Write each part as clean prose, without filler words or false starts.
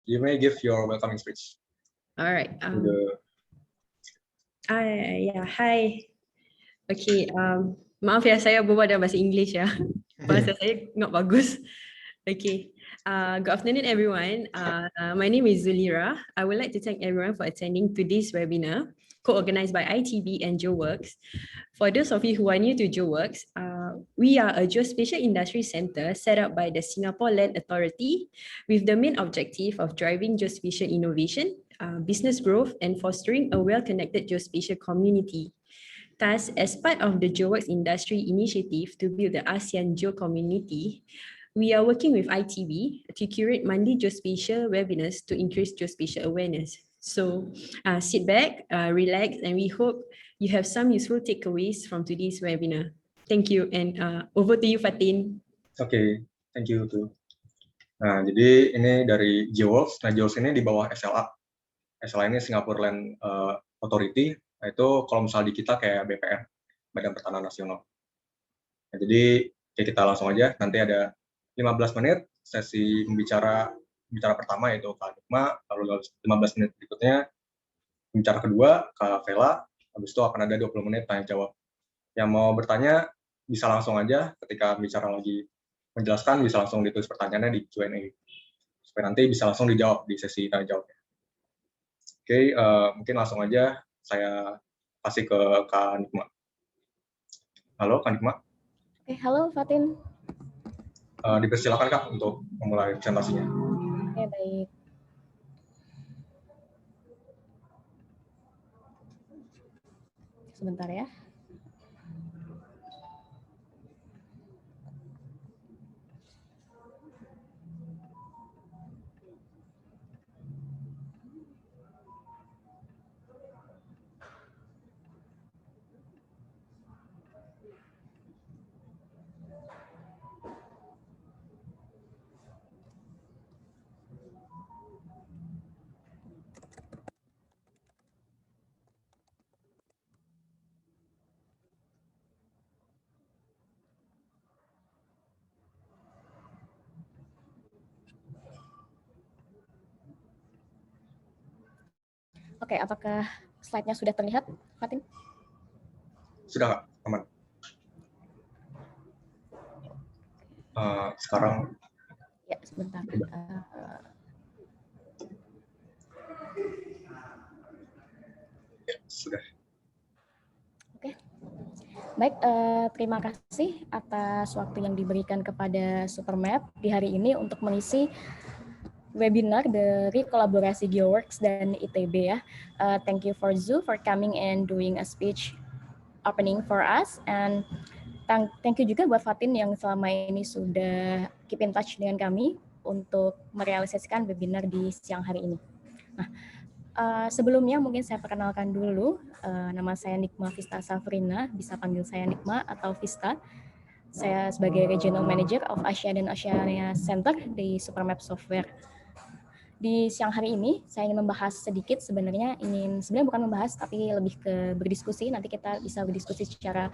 you may give your welcoming speech. All right. Hi. Okay. Maaf ya, saya berbual dalam bahasa English ya. Bahasa saya nggak bagus. Okay. Good afternoon, everyone. My name is Zulira. I would like to thank everyone for attending today's webinar, co-organized by ITB and GeoWorks. For those of you who are new to GeoWorks, we are a geospatial industry center set up by the Singapore Land Authority with the main objective of driving geospatial innovation, business growth, and fostering a well-connected geospatial community. Thus, as part of the GeoWorks industry initiative to build the ASEAN Geo community, we are working with ITB to curate monthly geospatial webinars to increase geospatial awareness. So sit back, relax, and we hope you have some useful takeaways from today's webinar. Thank you, and over to you, Fatin. Oke, thank you too. Nah, jadi ini dari GeoWorks. Nah, GeoWorks ini di bawah SLA. SLA ini Singapore Land Authority. Nah, itu kalau misalnya di kita kayak BPN, Badan Pertanahan Nasional. Nah, jadi kita langsung aja. Nanti ada 15 menit sesi bicara pertama yaitu Kak Nikma, lalu 15 menit berikutnya bicara kedua Kak Vela, habis itu akan ada 20 menit tanya jawab. Yang mau bertanya bisa langsung aja ketika bicara lagi menjelaskan, bisa langsung ditulis pertanyaannya di Q&A supaya nanti bisa langsung dijawab di sesi tanya jawab. Oke, mungkin langsung aja saya kasih ke Kak Nikma. Halo Kak Nikma. Oke, halo Fatin. Dipersilakan Kak untuk memulai presentasinya. Oke, baik. Sebentar ya. Oke, apakah slide-nya sudah terlihat, Fatin? Sudah Kak, aman. Sekarang. Ya, sebentar. Ya, sudah. Oke. Baik, terima kasih atas waktu yang diberikan kepada Supermap di hari ini untuk mengisi webinar dari kolaborasi GeoWorks dan ITB ya. Thank you for Zoo for coming and doing a speech opening for us, and thank you juga buat Fatin yang selama ini sudah keep in touch dengan kami untuk merealisasikan webinar di siang hari ini. Nah, sebelumnya mungkin saya perkenalkan dulu, nama saya Nikma Vista Safrina, bisa panggil saya Nikma atau Vista. Saya sebagai Regional Manager of Asia dan Oceania Center di Supermap Software. Di siang hari ini saya ingin membahas sedikit, sebenarnya bukan membahas tapi lebih ke berdiskusi. Nanti kita bisa berdiskusi secara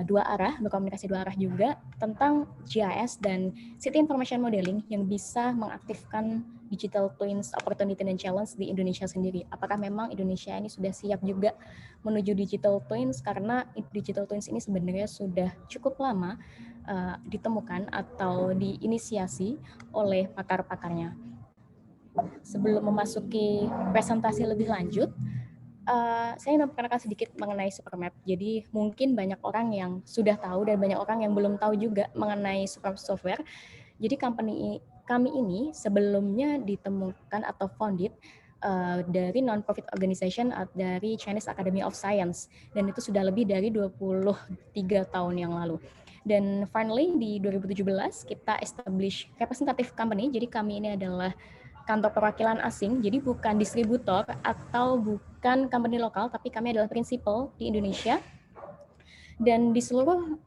dua arah, berkomunikasi dua arah juga tentang GIS dan City Information Modeling yang bisa mengaktifkan digital twins opportunity dan challenge di Indonesia sendiri. Apakah memang Indonesia ini sudah siap juga menuju digital twins, karena digital twins ini sebenarnya sudah cukup lama ditemukan atau diinisiasi oleh pakar-pakarnya. Sebelum memasuki presentasi lebih lanjut, saya ingin memperkenalkan sedikit mengenai Supermap. Jadi mungkin banyak orang yang sudah tahu dan banyak orang yang belum tahu juga mengenai Supermap Software. Jadi kami ini sebelumnya ditemukan atau founded dari non-profit organization dari Chinese Academy of Science, dan itu sudah lebih dari 23 tahun yang lalu. Dan finally di 2017 kita establish representative company. Jadi kami ini adalah kantor perwakilan asing, jadi bukan distributor atau bukan company lokal, tapi kami adalah prinsipal di Indonesia. Dan di seluruh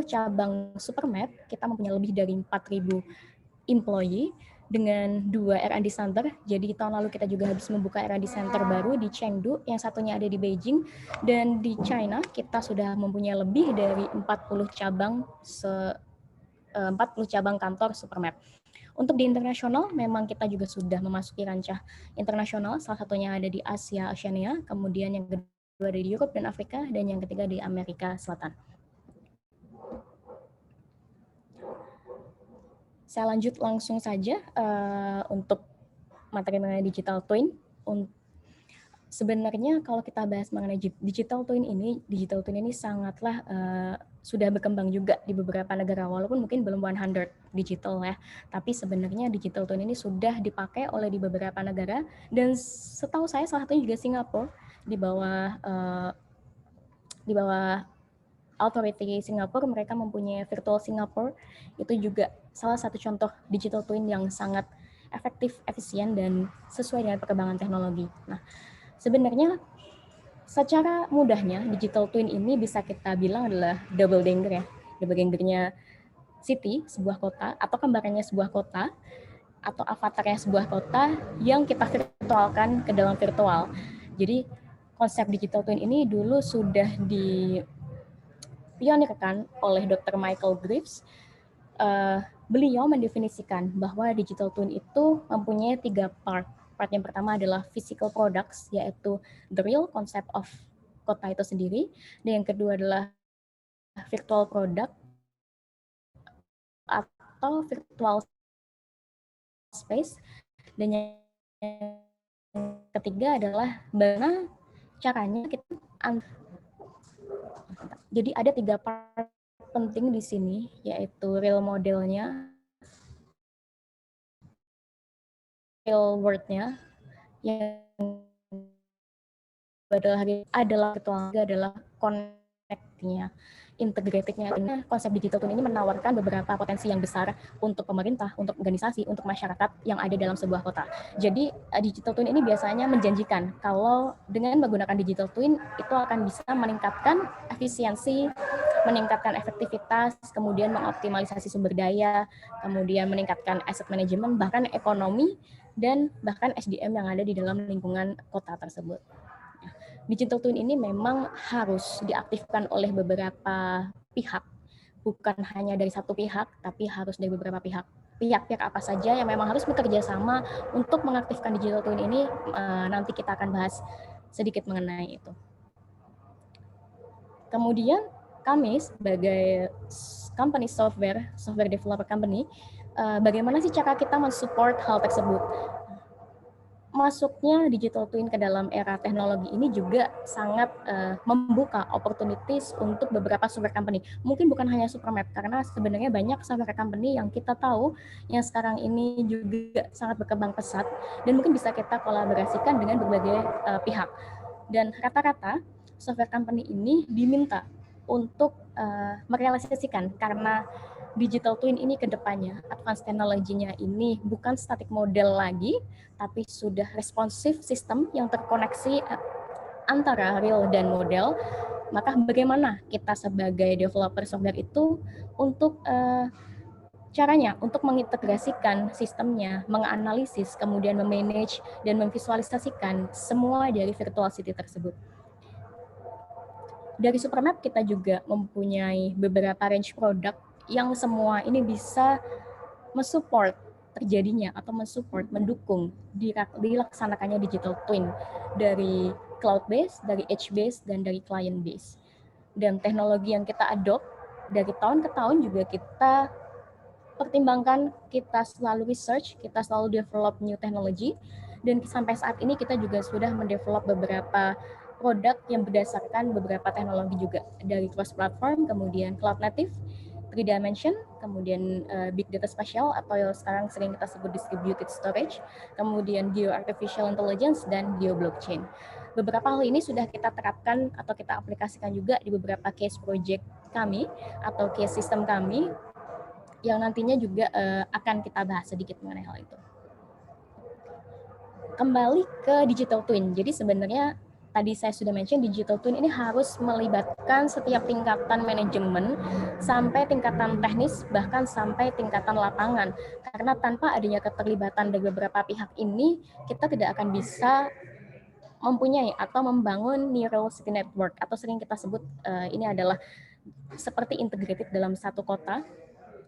cabang Supermap, kita mempunyai lebih dari 4.000 employee dengan 2 R&D center. Jadi tahun lalu kita juga habis membuka R&D center baru di Chengdu, yang satunya ada di Beijing, dan di China kita sudah mempunyai lebih dari 40 cabang kantor Supermap. Untuk di internasional, memang kita juga sudah memasuki kancah internasional, salah satunya ada di Asia, Oceania, kemudian yang kedua ada di Europe dan Afrika, dan yang ketiga di Amerika Selatan. Saya lanjut langsung saja untuk materi mengenai digital twin. Sebenarnya kalau kita bahas mengenai digital twin ini sangatlah sudah berkembang juga di beberapa negara, walaupun mungkin belum 100 digital ya, tapi sebenarnya digital twin ini sudah dipakai oleh di beberapa negara, dan setahu saya salah satunya juga Singapura, di bawah authority Singapura, mereka mempunyai virtual Singapore, itu juga salah satu contoh digital twin yang sangat efektif, efisien, dan sesuai dengan perkembangan teknologi. Nah, sebenarnya secara mudahnya digital twin ini bisa kita bilang adalah double ganger ya. Double gangernya city, sebuah kota, atau kembarannya sebuah kota, atau avatarnya sebuah kota yang kita virtualkan ke dalam virtual. Jadi konsep digital twin ini dulu sudah dipionirkan oleh Dr. Michael Greaves. Beliau mendefinisikan bahwa digital twin itu mempunyai 3 part. Part yang pertama adalah physical products, yaitu the real concept of kota itu sendiri. Dan yang kedua adalah virtual product atau virtual space. Dan yang ketiga adalah bagaimana caranya kita. Jadi ada 3 part penting di sini, yaitu real modelnya, real world-nya, yang adalah virtual, adalah connect-nya, integrated-nya. Konsep digital twin ini menawarkan beberapa potensi yang besar untuk pemerintah, untuk organisasi, untuk masyarakat yang ada dalam sebuah kota. Jadi digital twin ini biasanya menjanjikan kalau dengan menggunakan digital twin itu akan bisa meningkatkan efisiensi, meningkatkan efektivitas, kemudian mengoptimalisasi sumber daya, kemudian meningkatkan asset management, bahkan ekonomi, dan bahkan SDM yang ada di dalam lingkungan kota tersebut. Digital twin ini memang harus diaktifkan oleh beberapa pihak, bukan hanya dari satu pihak, tapi harus dari beberapa pihak. Pihak-pihak apa saja yang memang harus bekerja sama untuk mengaktifkan digital twin ini, nanti kita akan bahas sedikit mengenai itu. Kemudian kami sebagai company software developer company, bagaimana sih cara kita mensupport hal tersebut? Masuknya digital twin ke dalam era teknologi ini juga sangat membuka opportunities untuk beberapa software company. Mungkin bukan hanya Supermap, karena sebenarnya banyak software company yang kita tahu yang sekarang ini juga sangat berkembang pesat, dan mungkin bisa kita kolaborasikan dengan berbagai pihak. Dan rata-rata software company ini diminta untuk merealisasikan, karena digital twin ini ke depannya, advanced teknologinya ini bukan static model lagi, tapi sudah responsif sistem yang terkoneksi antara real dan model. Maka bagaimana kita sebagai developer software itu untuk caranya untuk mengintegrasikan sistemnya, menganalisis, kemudian memanage dan memvisualisasikan semua dari virtual city tersebut. Dari Supermap kita juga mempunyai beberapa range produk yang semua ini bisa mensupport terjadinya atau mendukung dilaksanakannya digital twin dari cloud base, dari edge base, dan dari client base. Dan teknologi yang kita adopt dari tahun ke tahun juga kita pertimbangkan, kita selalu research, kita selalu develop new technology, dan sampai saat ini kita juga sudah mendevelop beberapa produk yang berdasarkan beberapa teknologi juga, dari cross platform, kemudian cloud native, 3 dimension, kemudian big data spatial atau yang sekarang sering kita sebut distributed storage, kemudian geo artificial intelligence, dan geo blockchain. Beberapa hal ini sudah kita terapkan atau kita aplikasikan juga di beberapa case project kami atau case system kami yang nantinya juga akan kita bahas sedikit mengenai hal itu. Kembali ke digital twin. Jadi sebenarnya tadi saya sudah mention, digital twin ini harus melibatkan setiap tingkatan manajemen sampai tingkatan teknis, bahkan sampai tingkatan lapangan. Karena tanpa adanya keterlibatan dari beberapa pihak ini, kita tidak akan bisa mempunyai atau membangun neural city network, atau sering kita sebut ini adalah seperti integrated dalam satu kota,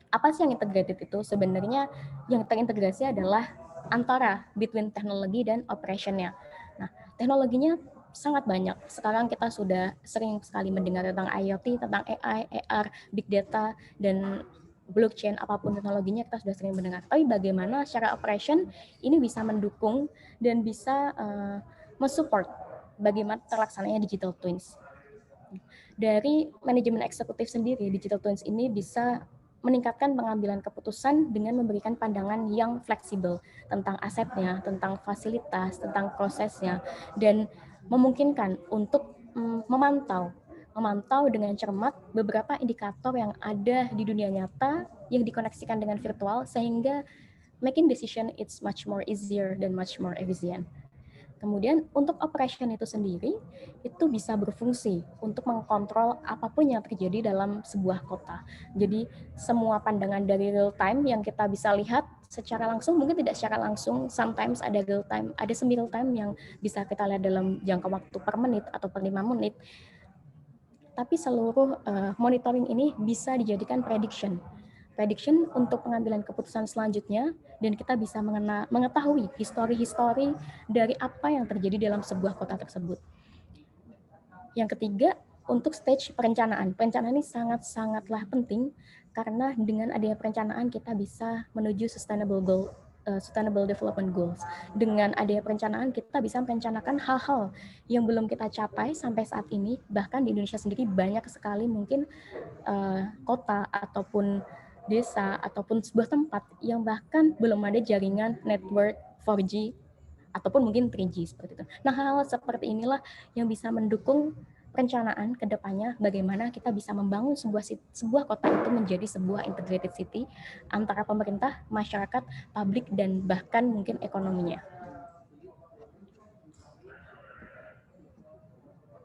Apa sih yang integrated itu? Sebenarnya yang terintegrasi adalah antara between teknologi dan operationnya. Nah, teknologinya sangat banyak. Sekarang kita sudah sering sekali mendengar tentang IoT, tentang AI, AR, big data, dan blockchain, apapun teknologinya kita sudah sering mendengar. Tapi bagaimana secara operation ini bisa mendukung dan bisa mensupport bagaimana terlaksananya digital twins. Dari manajemen eksekutif sendiri, digital twins ini bisa meningkatkan pengambilan keputusan dengan memberikan pandangan yang fleksibel tentang asetnya, tentang fasilitas, tentang prosesnya, dan memungkinkan untuk memantau dengan cermat beberapa indikator yang ada di dunia nyata yang dikoneksikan dengan virtual, sehingga making decision it's much more easier dan much more efficient. Kemudian untuk operation itu sendiri, itu bisa berfungsi untuk mengkontrol apapun yang terjadi dalam sebuah kota. Jadi semua pandangan dari real time yang kita bisa lihat secara langsung, mungkin tidak secara langsung, sometimes ada real time, ada semi real time yang bisa kita lihat dalam jangka waktu per menit atau per 5 menit. Tapi seluruh monitoring ini bisa dijadikan prediction untuk pengambilan keputusan selanjutnya, dan kita bisa mengetahui histori-histori dari apa yang terjadi dalam sebuah kota tersebut. Yang ketiga, untuk stage perencanaan. Perencanaan ini sangat-sangatlah penting karena dengan adanya perencanaan kita bisa menuju sustainable development goals. Dengan adanya perencanaan kita bisa merencanakan hal-hal yang belum kita capai sampai saat ini. Bahkan di Indonesia sendiri banyak sekali mungkin kota ataupun desa ataupun sebuah tempat yang bahkan belum ada jaringan network 4G ataupun mungkin 3G seperti itu. Nah, hal-hal seperti inilah yang bisa mendukung perencanaan ke depannya bagaimana kita bisa membangun sebuah kota itu menjadi sebuah integrated city antara pemerintah, masyarakat, publik, dan bahkan mungkin ekonominya.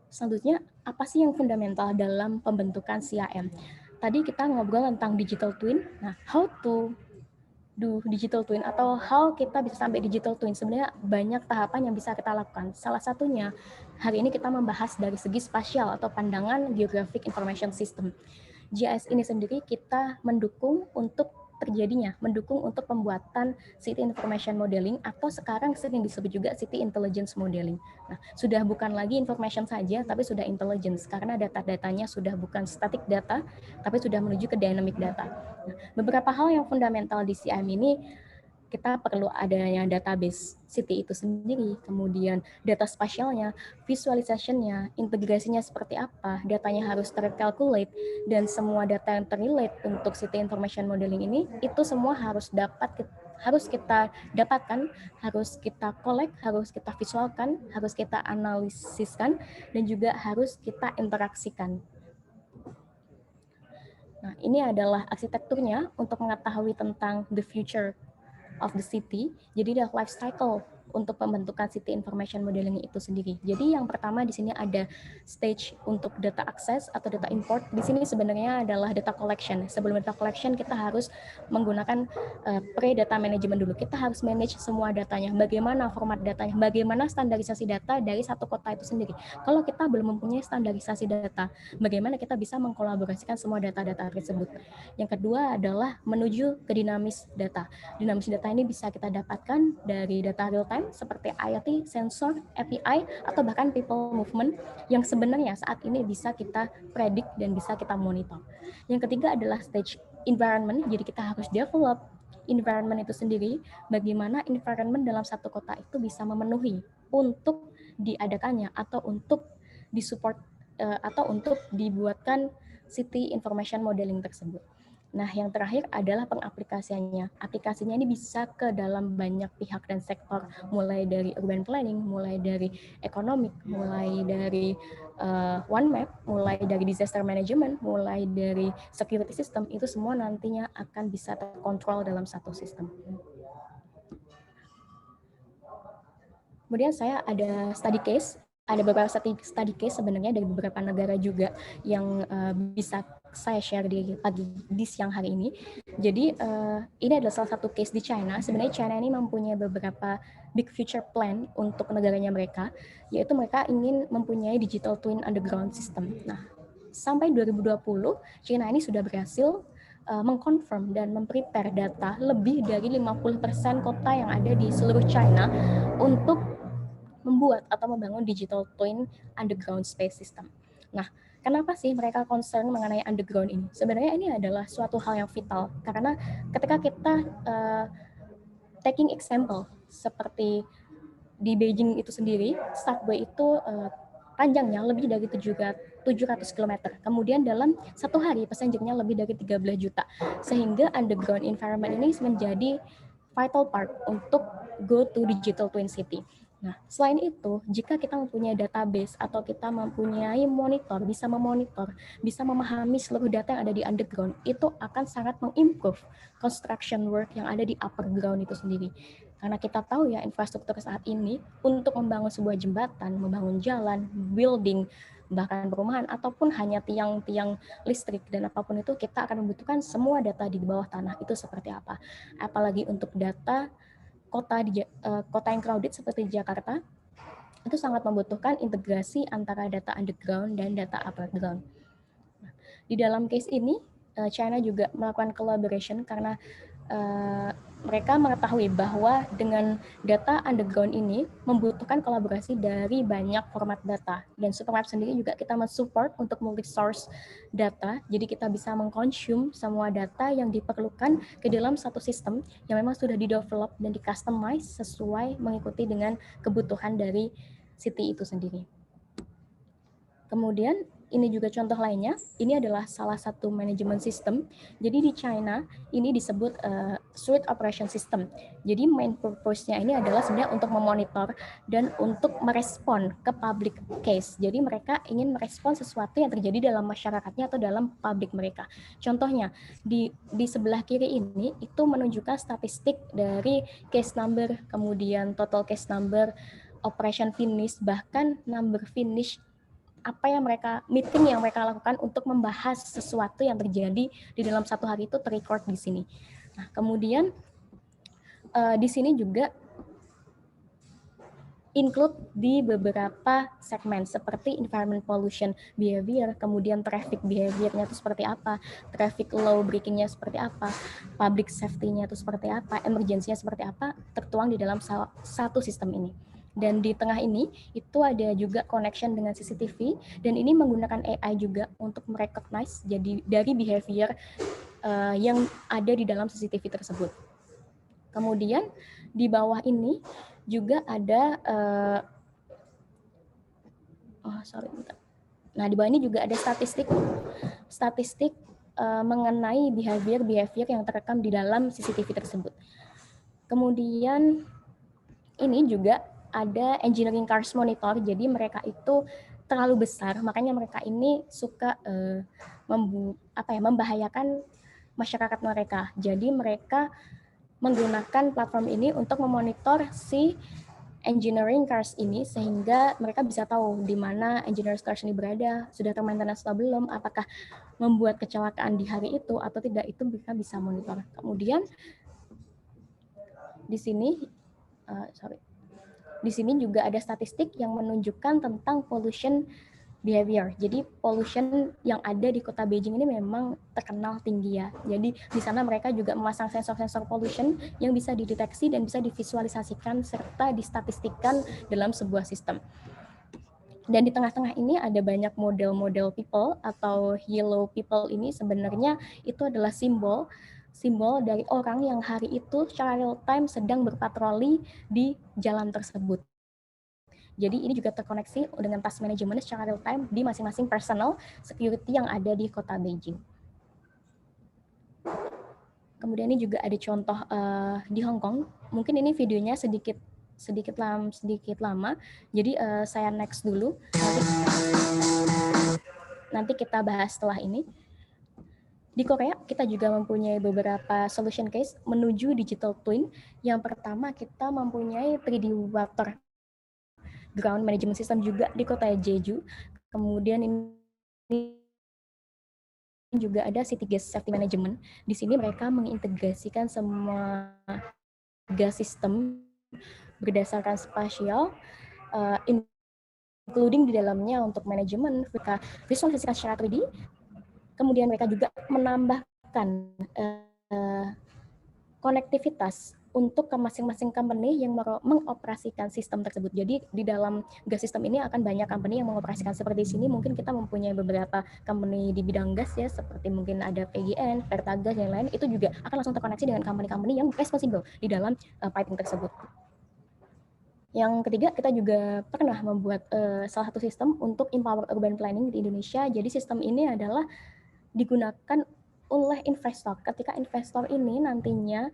Selanjutnya, apa sih yang fundamental dalam pembentukan CIM? Tadi kita ngobrol tentang digital twin. Nah, how to do digital twin atau how kita bisa sampai digital twin, sebenarnya banyak tahapan yang bisa kita lakukan. Salah satunya, hari ini kita membahas dari segi spasial atau pandangan Geographic Information System. GIS ini sendiri kita mendukung untuk pembuatan City Information Modeling atau sekarang sering disebut juga City Intelligence Modeling. Nah, sudah bukan lagi information saja, tapi sudah intelligence karena data-datanya sudah bukan static data, tapi sudah menuju ke dynamic data. Nah, beberapa hal yang fundamental di CIM ini, kita perlu adanya database city itu sendiri, kemudian data spasialnya, visualisasinya, integrasinya seperti apa, datanya harus tercalculate, dan semua data yang terrelate untuk city information modeling ini, itu semua harus kita dapatkan, harus kita collect, harus kita visualkan, harus kita analisiskan, dan juga harus kita interaksikan. Nah, ini adalah arsitekturnya untuk mengetahui tentang the future of the city. Jadi ada life cycle untuk pembentukan city information modeling itu sendiri. Jadi yang pertama di sini ada stage untuk data access atau data import. Di sini sebenarnya adalah data collection. Sebelum data collection kita harus menggunakan pre-data management dulu. Kita harus manage semua datanya. Bagaimana format datanya, bagaimana standarisasi data dari satu kota itu sendiri. Kalau kita belum mempunyai standarisasi data, bagaimana kita bisa mengkolaborasikan semua data-data tersebut. Yang kedua adalah menuju ke dinamis data. Dinamis data ini bisa kita dapatkan dari data real time seperti IoT, sensor, API, atau bahkan people movement yang sebenarnya saat ini bisa kita predik dan bisa kita monitor. Yang ketiga adalah stage environment, jadi kita harus develop environment itu sendiri, bagaimana environment dalam satu kota itu bisa memenuhi untuk diadakannya atau untuk disupport atau untuk dibuatkan city information modeling tersebut. Nah, yang terakhir adalah pengaplikasiannya. Aplikasinya ini bisa ke dalam banyak pihak dan sektor, mulai dari urban planning, mulai dari ekonomi, mulai dari one map, mulai dari disaster management, mulai dari security system, itu semua nantinya akan bisa terkontrol dalam satu sistem. Kemudian saya ada study case. Ada beberapa study case sebenarnya dari beberapa negara juga yang bisa saya share di siang hari ini. Jadi ini adalah salah satu case di China. Sebenarnya China ini mempunyai beberapa big future plan untuk negaranya mereka, yaitu mereka ingin mempunyai digital twin underground system. Nah, sampai 2020 China ini sudah berhasil mengkonfirm dan memprepare data lebih dari 50% kota yang ada di seluruh China untuk membuat atau membangun digital twin underground space system. Nah, kenapa sih mereka concern mengenai underground ini? Sebenarnya ini adalah suatu hal yang vital karena ketika kita taking example seperti di Beijing itu sendiri, subway itu panjangnya lebih dari 700 km. Kemudian dalam satu hari passengernya lebih dari 13 juta. Sehingga underground environment ini menjadi vital part untuk go to digital twin city. Nah, selain itu, jika kita mempunyai database atau kita mempunyai monitor, bisa memonitor, bisa memahami seluruh data yang ada di underground, itu akan sangat mengimprove construction work yang ada di upper ground itu sendiri. Karena kita tahu ya infrastruktur saat ini untuk membangun sebuah jembatan, membangun jalan, building, bahkan perumahan, ataupun hanya tiang-tiang listrik dan apapun itu, kita akan membutuhkan semua data di bawah tanah itu seperti apa. Apalagi untuk data kota yang crowded seperti di Jakarta, itu sangat membutuhkan integrasi antara data underground dan data upper ground. Nah, di dalam case ini, China juga melakukan collaboration karena mereka mengetahui bahwa dengan data underground ini membutuhkan kolaborasi dari banyak format data. Dan Supermap sendiri juga kita mensupport untuk multi-source data, jadi kita bisa mengkonsum semua data yang diperlukan ke dalam satu sistem yang memang sudah di-develop dan di-customize sesuai mengikuti dengan kebutuhan dari city itu sendiri. Kemudian ini juga contoh lainnya, ini adalah salah satu manajemen sistem. Jadi di China ini disebut Suite Operation System. Jadi main purpose-nya ini adalah sebenarnya untuk memonitor dan untuk merespon ke public case. Jadi mereka ingin merespon sesuatu yang terjadi dalam masyarakatnya atau dalam publik mereka. Contohnya di sebelah kiri ini itu menunjukkan statistik dari case number, kemudian total case number, operation finish, bahkan number finish apa yang meeting yang mereka lakukan untuk membahas sesuatu yang terjadi di dalam satu hari itu terrecord di sini. Nah, kemudian di sini juga include di beberapa segmen seperti environment pollution behavior, kemudian traffic behavior-nya itu seperti apa, traffic law breaking-nya seperti apa, public safety-nya itu seperti apa, emergency-nya seperti apa, tertuang di dalam satu sistem ini. Dan di tengah ini itu ada juga connection dengan CCTV dan ini menggunakan AI juga untuk merecognize jadi dari behavior yang ada di dalam CCTV tersebut. Kemudian di bawah ini juga ada Nah, di bawah ini juga ada statistik mengenai behavior yang terekam di dalam CCTV tersebut. Kemudian ini juga ada engineering cars monitor, jadi mereka itu terlalu besar, makanya mereka ini suka membahayakan masyarakat mereka. Jadi mereka menggunakan platform ini untuk memonitor si engineering cars ini sehingga mereka bisa tahu di mana engineering cars ini berada, sudah termaintenance atau belum, apakah membuat kecelakaan di hari itu atau tidak, itu mereka bisa monitor. Kemudian di sini di sini juga ada statistik yang menunjukkan tentang pollution behavior. Jadi pollution yang ada di kota Beijing ini memang terkenal tinggi ya. Jadi di sana mereka juga memasang sensor-sensor pollution yang bisa dideteksi dan bisa divisualisasikan serta distatistikkan dalam sebuah sistem. Dan di tengah-tengah ini ada banyak model-model people atau yellow people ini sebenarnya itu adalah simbol dari orang yang hari itu secara real time sedang berpatroli di jalan tersebut. Jadi ini juga terkoneksi dengan task management secara real time di masing-masing personal security yang ada di kota Beijing. Kemudian ini juga ada contoh di Hong Kong. Mungkin ini videonya sedikit lama. Jadi saya next dulu. Nanti kita bahas setelah ini. Di Korea, kita juga mempunyai beberapa solution case menuju digital twin. Yang pertama, kita mempunyai 3D water ground management system juga di kota Jeju. Kemudian ini juga ada city gas safety management. Di sini mereka mengintegrasikan semua gas system berdasarkan spasial, including di dalamnya untuk manajemen, mereka visualisasikan secara 3D. Kemudian mereka juga menambahkan menciptakan konektivitas untuk ke masing-masing company yang mengoperasikan sistem tersebut. Jadi di dalam gas sistem ini akan banyak company yang mengoperasikan. Seperti di sini mungkin kita mempunyai beberapa company di bidang gas ya, seperti mungkin ada PGN, Pertagas, dan lain, itu juga akan langsung terkoneksi dengan company-company yang responsible di dalam piping tersebut. Yang ketiga, kita juga pernah membuat salah satu sistem untuk empower urban planning di Indonesia. Jadi sistem ini adalah digunakan oleh investor. Ketika investor ini nantinya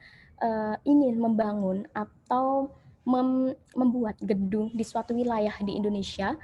ingin membangun atau membuat gedung di suatu wilayah di Indonesia,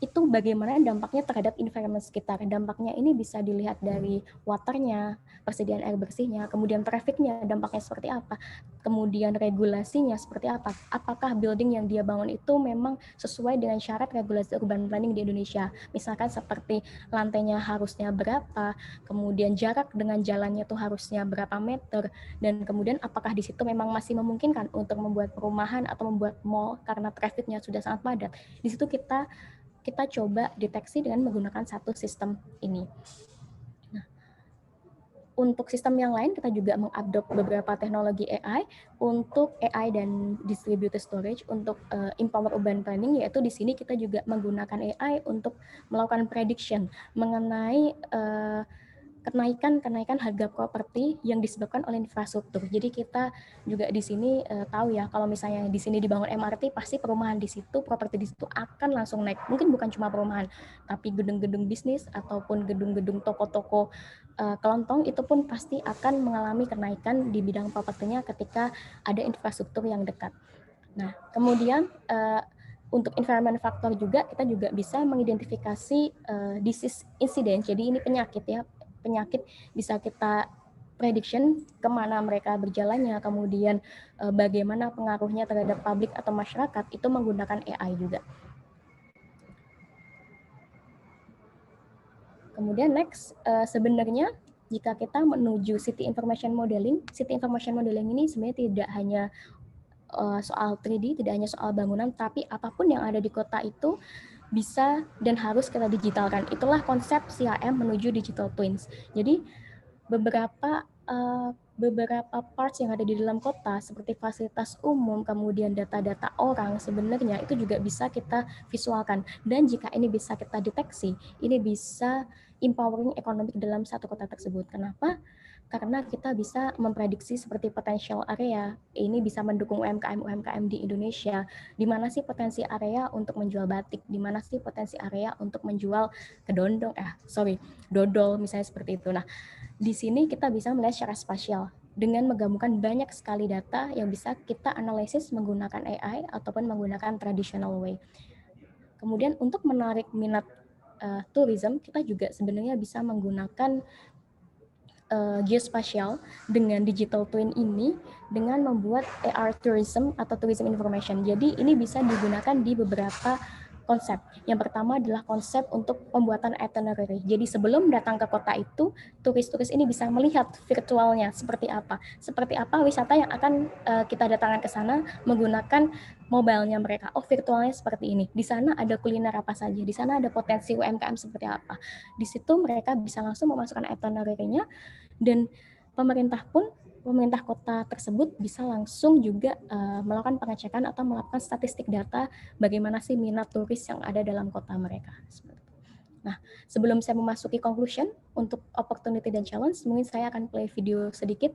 itu bagaimana dampaknya terhadap environment sekitar. Dampaknya ini bisa dilihat dari waternya, persediaan air bersihnya, kemudian trafficnya, dampaknya seperti apa, kemudian regulasinya seperti apa, apakah building yang dia bangun itu memang sesuai dengan syarat regulasi urban planning di Indonesia, misalkan seperti lantainya harusnya berapa, kemudian jarak dengan jalannya tuh harusnya berapa meter, dan kemudian apakah di situ memang masih memungkinkan untuk membuat perumahan atau membuat mall karena trafficnya sudah sangat padat. Di situ kita coba deteksi dengan menggunakan satu sistem ini. Nah, untuk sistem yang lain kita juga mengadop beberapa teknologi AI untuk AI dan distributed storage untuk empower urban planning, yaitu di sini kita juga menggunakan AI untuk melakukan prediction mengenai kenaikan harga properti yang disebabkan oleh infrastruktur. Jadi kita juga di sini tahu ya, kalau misalnya di sini dibangun MRT, pasti perumahan di situ, properti di situ akan langsung naik. Mungkin bukan cuma perumahan, tapi gedung-gedung bisnis ataupun gedung-gedung toko-toko kelontong itu pun pasti akan mengalami kenaikan di bidang propertinya ketika ada infrastruktur yang dekat. Nah, kemudian untuk environment factor juga kita juga bisa mengidentifikasi disease incident. Jadi ini penyakit ya. Penyakit bisa kita prediction kemana mereka berjalannya, kemudian bagaimana pengaruhnya terhadap publik atau masyarakat, itu menggunakan AI juga. Kemudian next, sebenarnya jika kita menuju City Information Modeling ini sebenarnya tidak hanya soal 3D, tidak hanya soal bangunan, tapi apapun yang ada di kota itu bisa dan harus kita digitalkan. Itulah konsep CRM menuju digital twins. Jadi beberapa parts yang ada di dalam kota seperti fasilitas umum, kemudian data-data orang, sebenarnya itu juga bisa kita visualkan. Dan jika ini bisa kita deteksi, ini bisa empowering ekonomi dalam satu kota tersebut. Kenapa? Karena kita bisa memprediksi seperti potential area, ini bisa mendukung UMKM di Indonesia, di mana sih potensi area untuk menjual batik, di mana sih potensi area untuk menjual dodol misalnya seperti itu. Nah, di sini kita bisa melihat secara spasial dengan menggabungkan banyak sekali data yang bisa kita analisis menggunakan AI ataupun menggunakan traditional way. Kemudian untuk menarik minat tourism, kita juga sebenarnya bisa menggunakan geospatial dengan digital twin ini dengan membuat AR tourism atau tourism information. Jadi ini bisa digunakan di beberapa konsep. Yang pertama adalah konsep untuk pembuatan itinerary. Jadi sebelum datang ke kota itu, turis-turis ini bisa melihat virtualnya seperti apa wisata yang akan kita datangkan ke sana menggunakan mobile-nya mereka. Oh, virtualnya seperti ini. Di sana ada kuliner apa saja. Di sana ada potensi UMKM seperti apa. Di situ mereka bisa langsung memasukkan itinerary-nya, dan pemerintah kota tersebut bisa langsung juga melakukan pengecekan atau melakukan statistik data bagaimana sih minat turis yang ada dalam kota mereka. Nah, sebelum saya memasuki conclusion untuk opportunity dan challenge, mungkin saya akan play video sedikit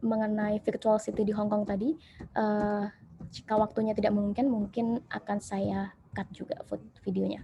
mengenai virtual city di Hong Kong tadi. Jika waktunya tidak memungkinkan, mungkin akan saya cut juga videonya.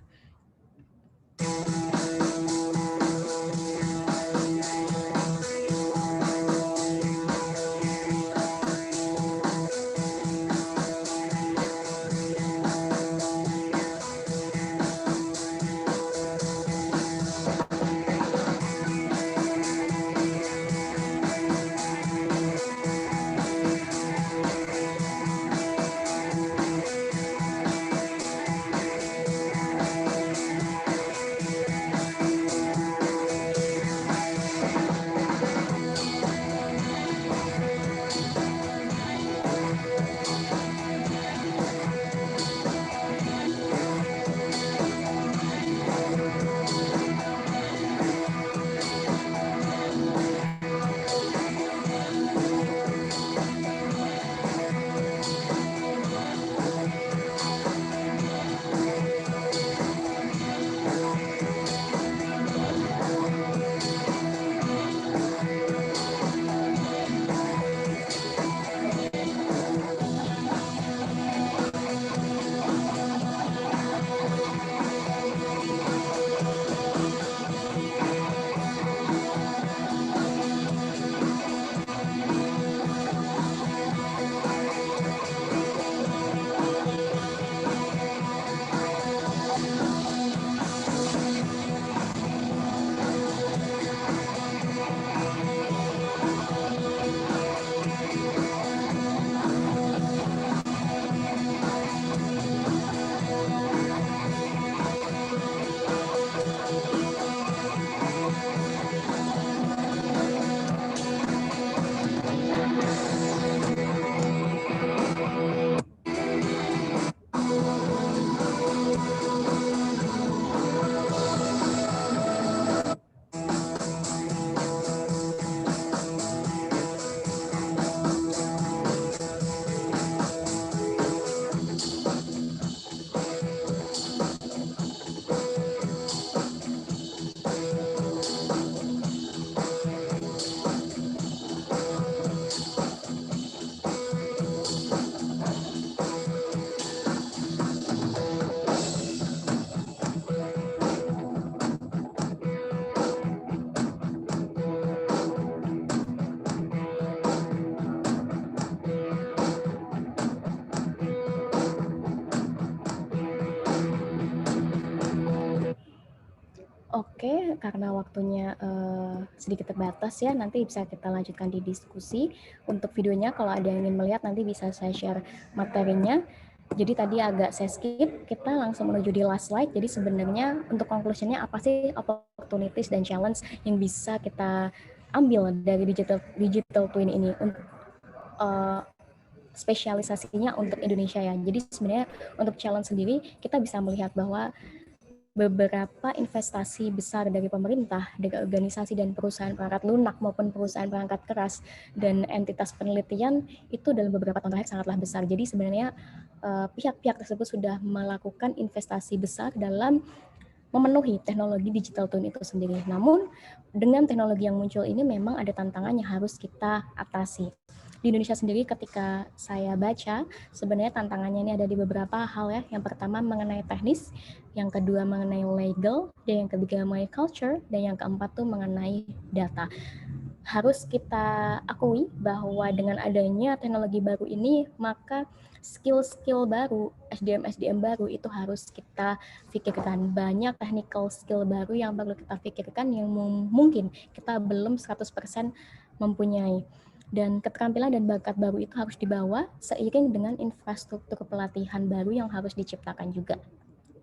Oke, karena waktunya sedikit terbatas ya, nanti bisa kita lanjutkan di diskusi. Untuk videonya, kalau ada yang ingin melihat, nanti bisa saya share materinya. Jadi tadi agak saya skip, kita langsung menuju di last slide. Jadi sebenarnya untuk conclusion-nya apa sih opportunities dan challenge yang bisa kita ambil dari digital twin ini untuk spesialisasinya untuk Indonesia ya. Jadi sebenarnya untuk challenge sendiri kita bisa melihat bahwa beberapa investasi besar dari pemerintah, dari organisasi dan perusahaan perangkat lunak maupun perusahaan perangkat keras dan entitas penelitian itu dalam beberapa tahun terakhir sangatlah besar. Jadi sebenarnya pihak-pihak tersebut sudah melakukan investasi besar dalam memenuhi teknologi digital twin itu sendiri. Namun dengan teknologi yang muncul ini memang ada tantangan yang harus kita atasi. Di Indonesia sendiri ketika saya baca, sebenarnya tantangannya ini ada di beberapa hal ya. Yang pertama mengenai teknis, yang kedua mengenai legal, dan yang ketiga mengenai culture, dan yang keempat tuh mengenai data. Harus kita akui bahwa dengan adanya teknologi baru ini, maka skill-skill baru, SDM-SDM baru itu harus kita pikirkan. Banyak technical skill baru yang perlu kita pikirkan yang mungkin kita belum 100% mempunyai. Dan keterampilan dan bakat baru itu harus dibawa seiring dengan infrastruktur pelatihan baru yang harus diciptakan juga.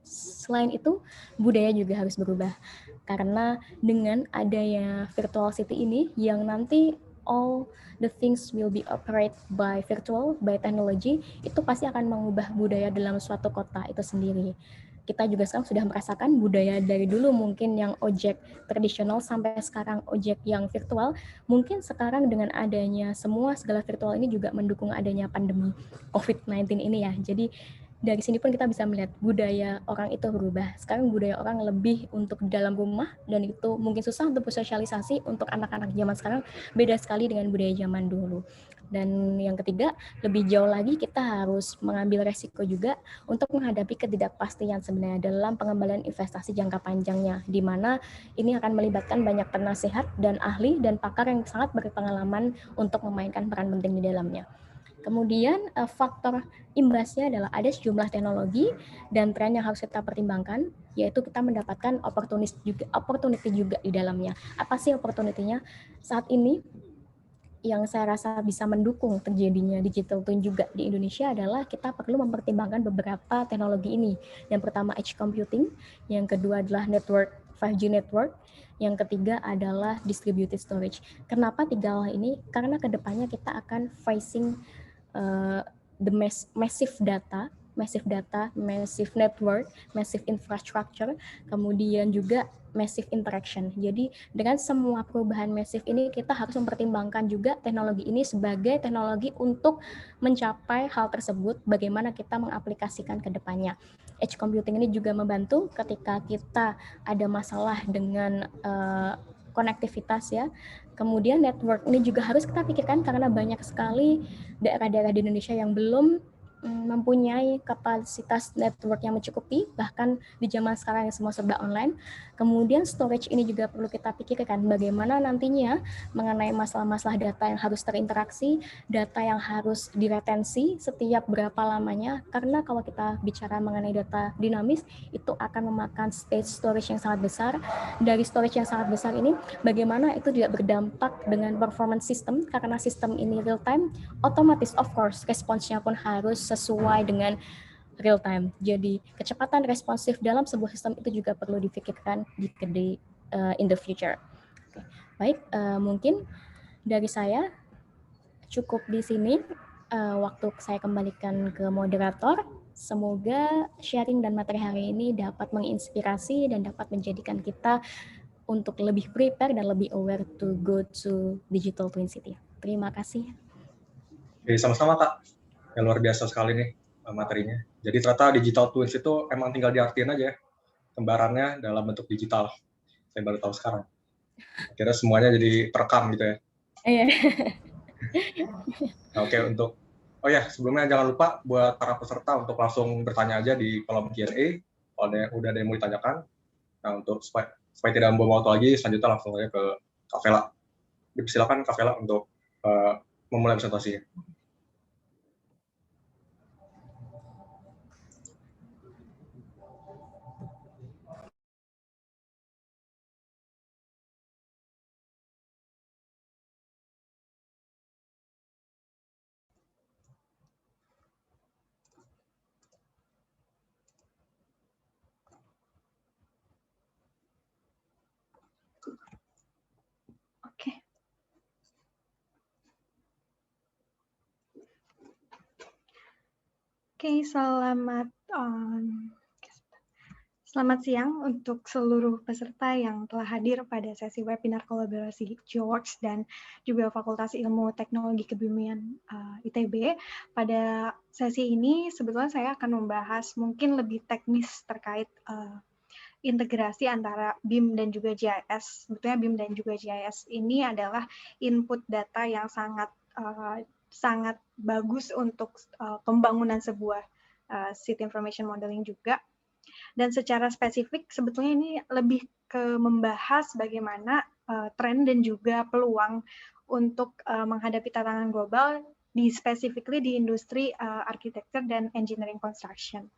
Selain itu, budaya juga harus berubah. Karena dengan adanya virtual city ini yang nanti all the things will be operate by virtual, by technology, itu pasti akan mengubah budaya dalam suatu kota itu sendiri. Kita juga sekarang sudah merasakan budaya dari dulu mungkin yang ojek tradisional sampai sekarang ojek yang virtual, mungkin sekarang dengan adanya semua segala virtual ini juga mendukung adanya pandemi COVID-19 ini ya. Jadi dari sini pun kita bisa melihat budaya orang itu berubah. Sekarang budaya orang lebih untuk di dalam rumah dan itu mungkin susah untuk bersosialisasi untuk anak-anak zaman sekarang beda sekali dengan budaya zaman dulu. Dan yang ketiga, lebih jauh lagi kita harus mengambil resiko juga untuk menghadapi ketidakpastian sebenarnya dalam pengembalian investasi jangka panjangnya, di mana ini akan melibatkan banyak penasehat dan ahli dan pakar yang sangat berpengalaman untuk memainkan peran penting di dalamnya. Kemudian faktor imbasnya adalah ada sejumlah teknologi dan tren yang harus kita pertimbangkan, yaitu kita mendapatkan opportunity juga di dalamnya. Apa sih opportunity-nya? Saat ini yang saya rasa bisa mendukung terjadinya digital twin juga di Indonesia adalah kita perlu mempertimbangkan beberapa teknologi ini. Yang pertama edge computing, yang kedua adalah network 5G network, yang ketiga adalah distributed storage. Kenapa tiga hal ini? Karena kedepannya kita akan facing the massive data, massive network, massive infrastructure, kemudian juga massive interaction. Jadi dengan semua perubahan massive ini kita harus mempertimbangkan juga teknologi ini sebagai teknologi untuk mencapai hal tersebut, bagaimana kita mengaplikasikan ke depannya. Edge computing ini juga membantu ketika kita ada masalah dengan konektivitas ya. Kemudian network ini juga harus kita pikirkan karena banyak sekali daerah-daerah di Indonesia yang belum mempunyai kapasitas network yang mencukupi, bahkan di zaman sekarang yang semua serba online. Kemudian storage ini juga perlu kita pikirkan bagaimana nantinya mengenai masalah-masalah data yang harus terinteraksi, data yang harus diretensi setiap berapa lamanya, karena kalau kita bicara mengenai data dinamis, itu akan memakan space storage yang sangat besar. Dari storage yang sangat besar ini, bagaimana itu tidak berdampak dengan performance system, karena sistem ini real time, otomatis of course responsnya pun harus sesuai dengan real time. Jadi kecepatan responsif dalam sebuah sistem itu juga perlu difikirkan in the future. Oke. Baik, mungkin dari saya cukup di sini. Waktu saya kembalikan ke moderator. Semoga sharing dan materi hari ini dapat menginspirasi dan dapat menjadikan kita untuk lebih prepare dan lebih aware to go to digital twin city. Terima kasih. Oke, sama-sama Kak. Yang luar biasa sekali nih materinya. Jadi ternyata digital twins itu emang tinggal diartiin aja ya, kembarannya dalam bentuk digital. Saya baru tahu sekarang. Akhirnya semuanya jadi terekam gitu ya. Iya. Nah, oke, oh ya, sebelumnya jangan lupa buat para peserta untuk langsung bertanya aja di kolom Q&A kalau udah ada yang mau ditanyakan. Nah, untuk supaya tidak membuang waktu lagi, selanjutnya langsung aja ke Kak Vela. Silakan Kak Vela untuk memulai presentasinya. Oke, selamat siang untuk seluruh peserta yang telah hadir pada sesi webinar kolaborasi GeoWorks dan juga Fakultas Ilmu Teknologi Kebumian ITB. Pada sesi ini sebetulnya saya akan membahas mungkin lebih teknis terkait integrasi antara BIM dan juga GIS. Sebetulnya BIM dan juga GIS ini adalah input data yang sangat bagus untuk pembangunan sebuah Site Information Modeling juga. Dan secara spesifik sebetulnya ini lebih ke membahas bagaimana tren dan juga peluang untuk menghadapi tantangan global specifically di industri architecture dan engineering construction.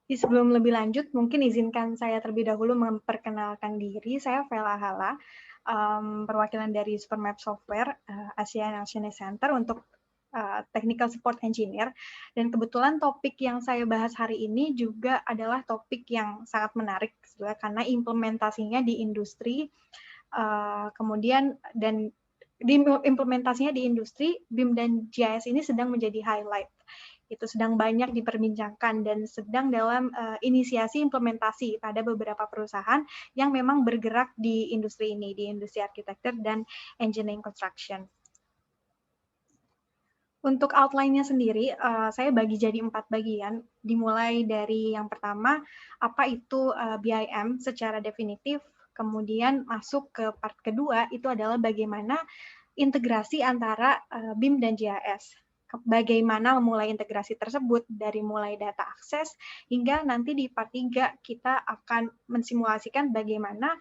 Sebelum lebih lanjut, mungkin izinkan saya terlebih dahulu memperkenalkan diri. Saya Vela Hala, perwakilan dari Supermap Software Asia and Oceania Center untuk Technical Support Engineer. Dan kebetulan topik yang saya bahas hari ini juga adalah topik yang sangat menarik karena implementasinya di industri, kemudian dan implementasinya di industri, BIM dan GIS ini sedang menjadi highlight. Itu sedang banyak diperbincangkan dan sedang dalam inisiasi implementasi pada beberapa perusahaan yang memang bergerak di industri ini, di industri arsitektur dan engineering construction. Untuk outline-nya sendiri, saya bagi jadi 4 bagian, dimulai dari yang pertama, apa itu BIM secara definitif, kemudian masuk ke part kedua, itu adalah bagaimana integrasi antara BIM dan GIS. Bagaimana memulai integrasi tersebut, dari mulai data akses, hingga nanti di part 3 kita akan mensimulasikan bagaimana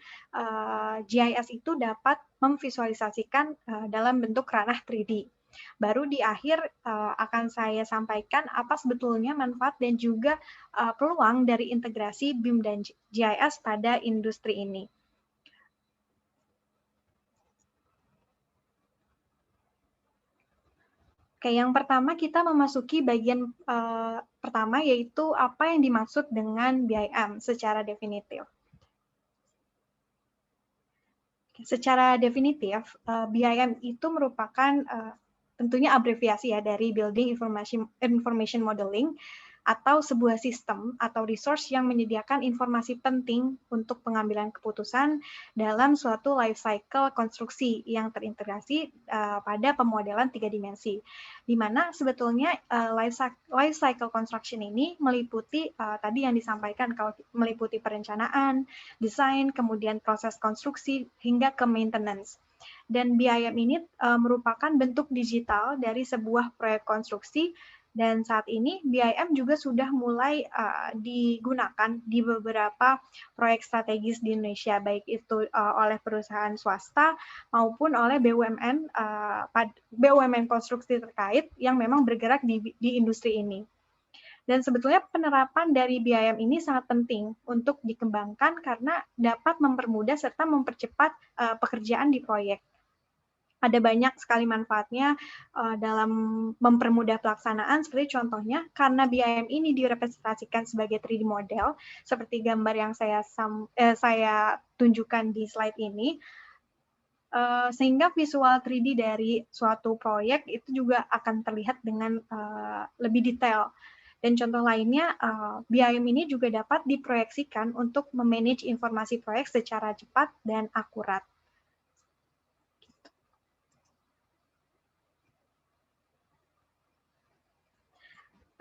GIS itu dapat memvisualisasikan dalam bentuk ranah 3D. Baru di akhir akan saya sampaikan apa sebetulnya manfaat dan juga peluang dari integrasi BIM dan GIS pada industri ini. Oke, yang pertama kita memasuki bagian pertama, yaitu apa yang dimaksud dengan BIM secara definitif. Secara definitif, BIM itu merupakan tentunya abreviasi ya dari Building Information Modeling, atau sebuah sistem atau resource yang menyediakan informasi penting untuk pengambilan keputusan dalam suatu life cycle konstruksi yang terintegrasi pada pemodelan 3 dimensi. Di mana sebetulnya life cycle construction ini meliputi tadi yang disampaikan, kalau meliputi perencanaan, desain, kemudian proses konstruksi hingga ke maintenance. Dan BIM ini merupakan bentuk digital dari sebuah proyek konstruksi, dan saat ini BIM juga sudah mulai digunakan di beberapa proyek strategis di Indonesia, baik itu oleh perusahaan swasta maupun oleh BUMN konstruksi terkait yang memang bergerak di industri ini. Dan sebetulnya penerapan dari BIM ini sangat penting untuk dikembangkan karena dapat mempermudah serta mempercepat pekerjaan di proyek. Ada banyak sekali manfaatnya dalam mempermudah pelaksanaan, seperti contohnya karena BIM ini direpresentasikan sebagai 3D model, seperti gambar yang saya tunjukkan di slide ini, sehingga visual 3D dari suatu proyek itu juga akan terlihat dengan lebih detail. Dan contoh lainnya, BIM ini juga dapat diproyeksikan untuk memanage informasi proyek secara cepat dan akurat.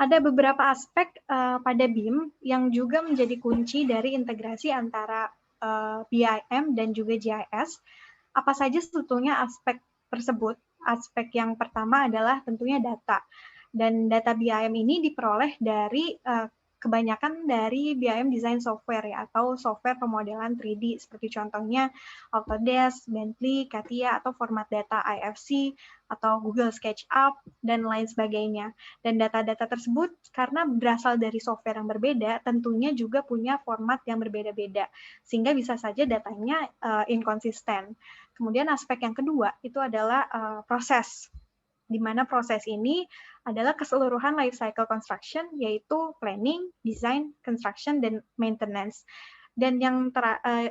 Ada beberapa aspek pada BIM yang juga menjadi kunci dari integrasi antara BIM dan juga GIS. Apa saja sebetulnya aspek tersebut? Aspek yang pertama adalah tentunya data. Dan data BIM ini diperoleh dari kebanyakan dari BIM design software ya, atau software pemodelan 3D seperti contohnya Autodesk, Bentley, CATIA, atau format data IFC atau Google SketchUp dan lain sebagainya. Dan data-data tersebut karena berasal dari software yang berbeda, tentunya juga punya format yang berbeda-beda sehingga bisa saja datanya inkonsisten. Kemudian aspek yang kedua itu adalah proses, di mana proses ini adalah keseluruhan life cycle construction, yaitu planning, design, construction, dan maintenance. Dan yang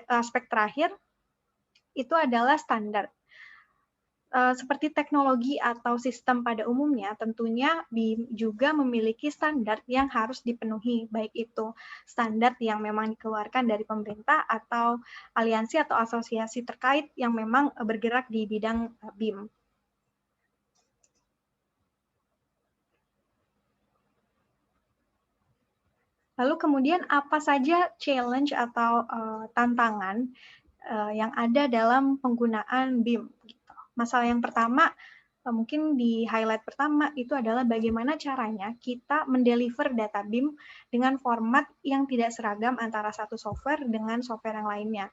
aspek terakhir itu adalah standar. seperti teknologi atau sistem pada umumnya, tentunya BIM juga memiliki standar yang harus dipenuhi, baik itu standar yang memang dikeluarkan dari pemerintah atau aliansi atau asosiasi terkait yang memang bergerak di bidang BIM. Lalu kemudian apa saja challenge atau tantangan yang ada dalam penggunaan BIM? Gitu. Masalah yang pertama, mungkin di highlight pertama itu adalah bagaimana caranya kita mendeliver data BIM dengan format yang tidak seragam antara satu software dengan software yang lainnya.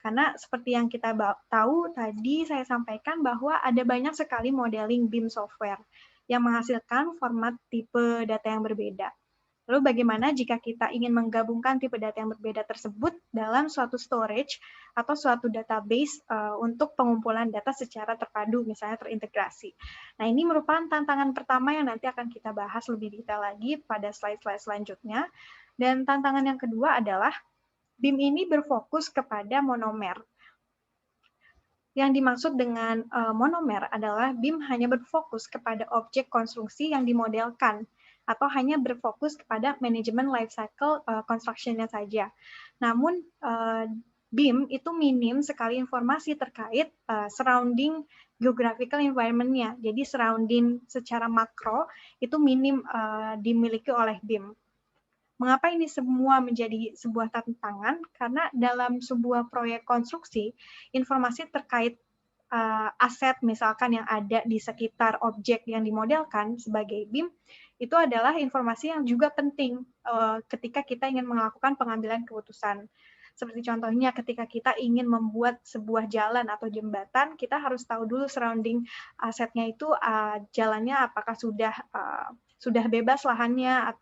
Karena seperti yang kita tahu tadi saya sampaikan bahwa ada banyak sekali modeling BIM software yang menghasilkan format tipe data yang berbeda. Lalu bagaimana jika kita ingin menggabungkan tipe data yang berbeda tersebut dalam suatu storage atau suatu database untuk pengumpulan data secara terpadu, misalnya terintegrasi. Nah, ini merupakan tantangan pertama yang nanti akan kita bahas lebih detail lagi pada slide-slide selanjutnya. Dan tantangan yang kedua adalah BIM ini berfokus kepada monomer. Yang dimaksud dengan monomer adalah BIM hanya berfokus kepada objek konstruksi yang dimodelkan, atau hanya berfokus kepada manajemen life cycle construction-nya saja. Namun, BIM itu minim sekali informasi terkait surrounding geographical environment-nya. Jadi, surrounding secara makro itu minim dimiliki oleh BIM. Mengapa ini semua menjadi sebuah tantangan? Karena dalam sebuah proyek konstruksi, informasi terkait aset misalkan yang ada di sekitar objek yang dimodelkan sebagai BIM, itu adalah informasi yang juga penting ketika kita ingin melakukan pengambilan keputusan. Seperti contohnya ketika kita ingin membuat sebuah jalan atau jembatan, kita harus tahu dulu surrounding asetnya itu jalannya apakah sudah bebas lahannya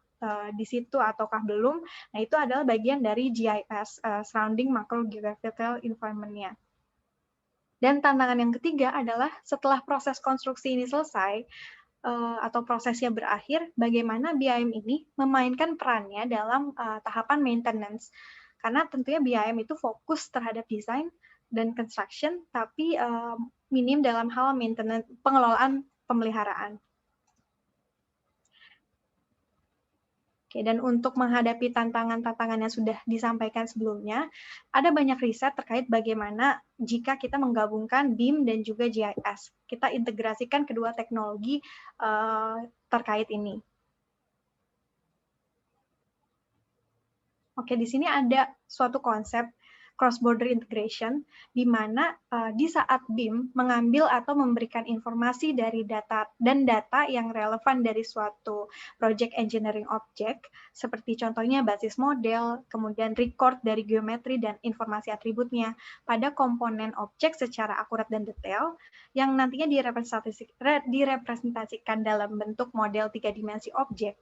di situ ataukah belum. Nah, itu adalah bagian dari GIS, surrounding macro geographical environment-nya. Dan tantangan yang ketiga adalah setelah proses konstruksi ini selesai, atau prosesnya berakhir, bagaimana BIM ini memainkan perannya dalam tahapan maintenance. Karena tentunya BIM itu fokus terhadap desain dan construction, tapi minim dalam hal maintenance, pengelolaan pemeliharaan. Oke, dan untuk menghadapi tantangan-tantangan yang sudah disampaikan sebelumnya, ada banyak riset terkait bagaimana jika kita menggabungkan BIM dan juga GIS. Kita integrasikan kedua teknologi terkait ini. Oke, di sini ada suatu konsep cross-border integration, di mana di saat BIM mengambil atau memberikan informasi dari data yang relevan dari suatu project engineering object, seperti contohnya basis model, kemudian record dari geometri dan informasi atributnya pada komponen objek secara akurat dan detail, yang nantinya direpresentasikan dalam bentuk model 3 dimensi objek.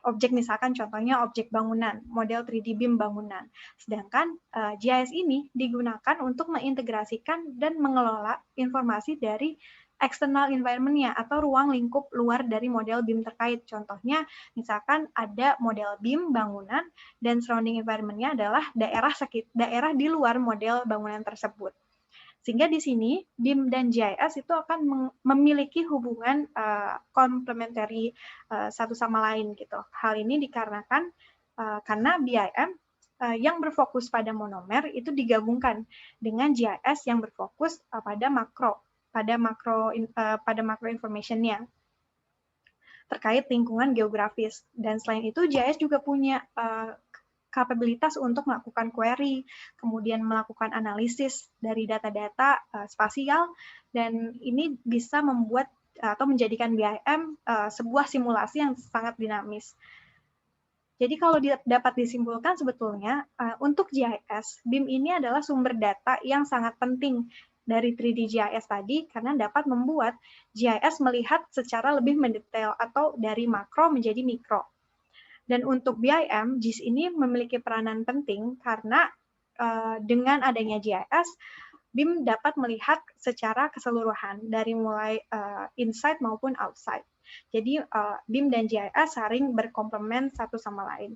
Objek misalkan contohnya objek bangunan, model 3D BIM bangunan. Sedangkan GIS ini digunakan untuk mengintegrasikan dan mengelola informasi dari external environment-nya atau ruang lingkup luar dari model BIM terkait. Contohnya misalkan ada model BIM bangunan dan surrounding environment-nya adalah daerah di luar model bangunan tersebut. Sehingga di sini BIM dan GIS itu akan memiliki hubungan komplementari satu sama lain gitu. Hal ini dikarenakan karena BIM yang berfokus pada monomer itu digabungkan dengan GIS yang berfokus pada makro information-nya terkait lingkungan geografis. Dan selain itu GIS juga punya kapabilitas untuk melakukan query, kemudian melakukan analisis dari data-data spasial, dan ini bisa membuat atau menjadikan BIM sebuah simulasi yang sangat dinamis. Jadi kalau dapat disimpulkan sebetulnya untuk GIS, BIM ini adalah sumber data yang sangat penting dari 3D GIS tadi karena dapat membuat GIS melihat secara lebih mendetail atau dari makro menjadi mikro. Dan untuk BIM, GIS ini memiliki peranan penting karena dengan adanya GIS, BIM dapat melihat secara keseluruhan dari mulai inside maupun outside. Jadi BIM dan GIS saling berkomplement satu sama lain.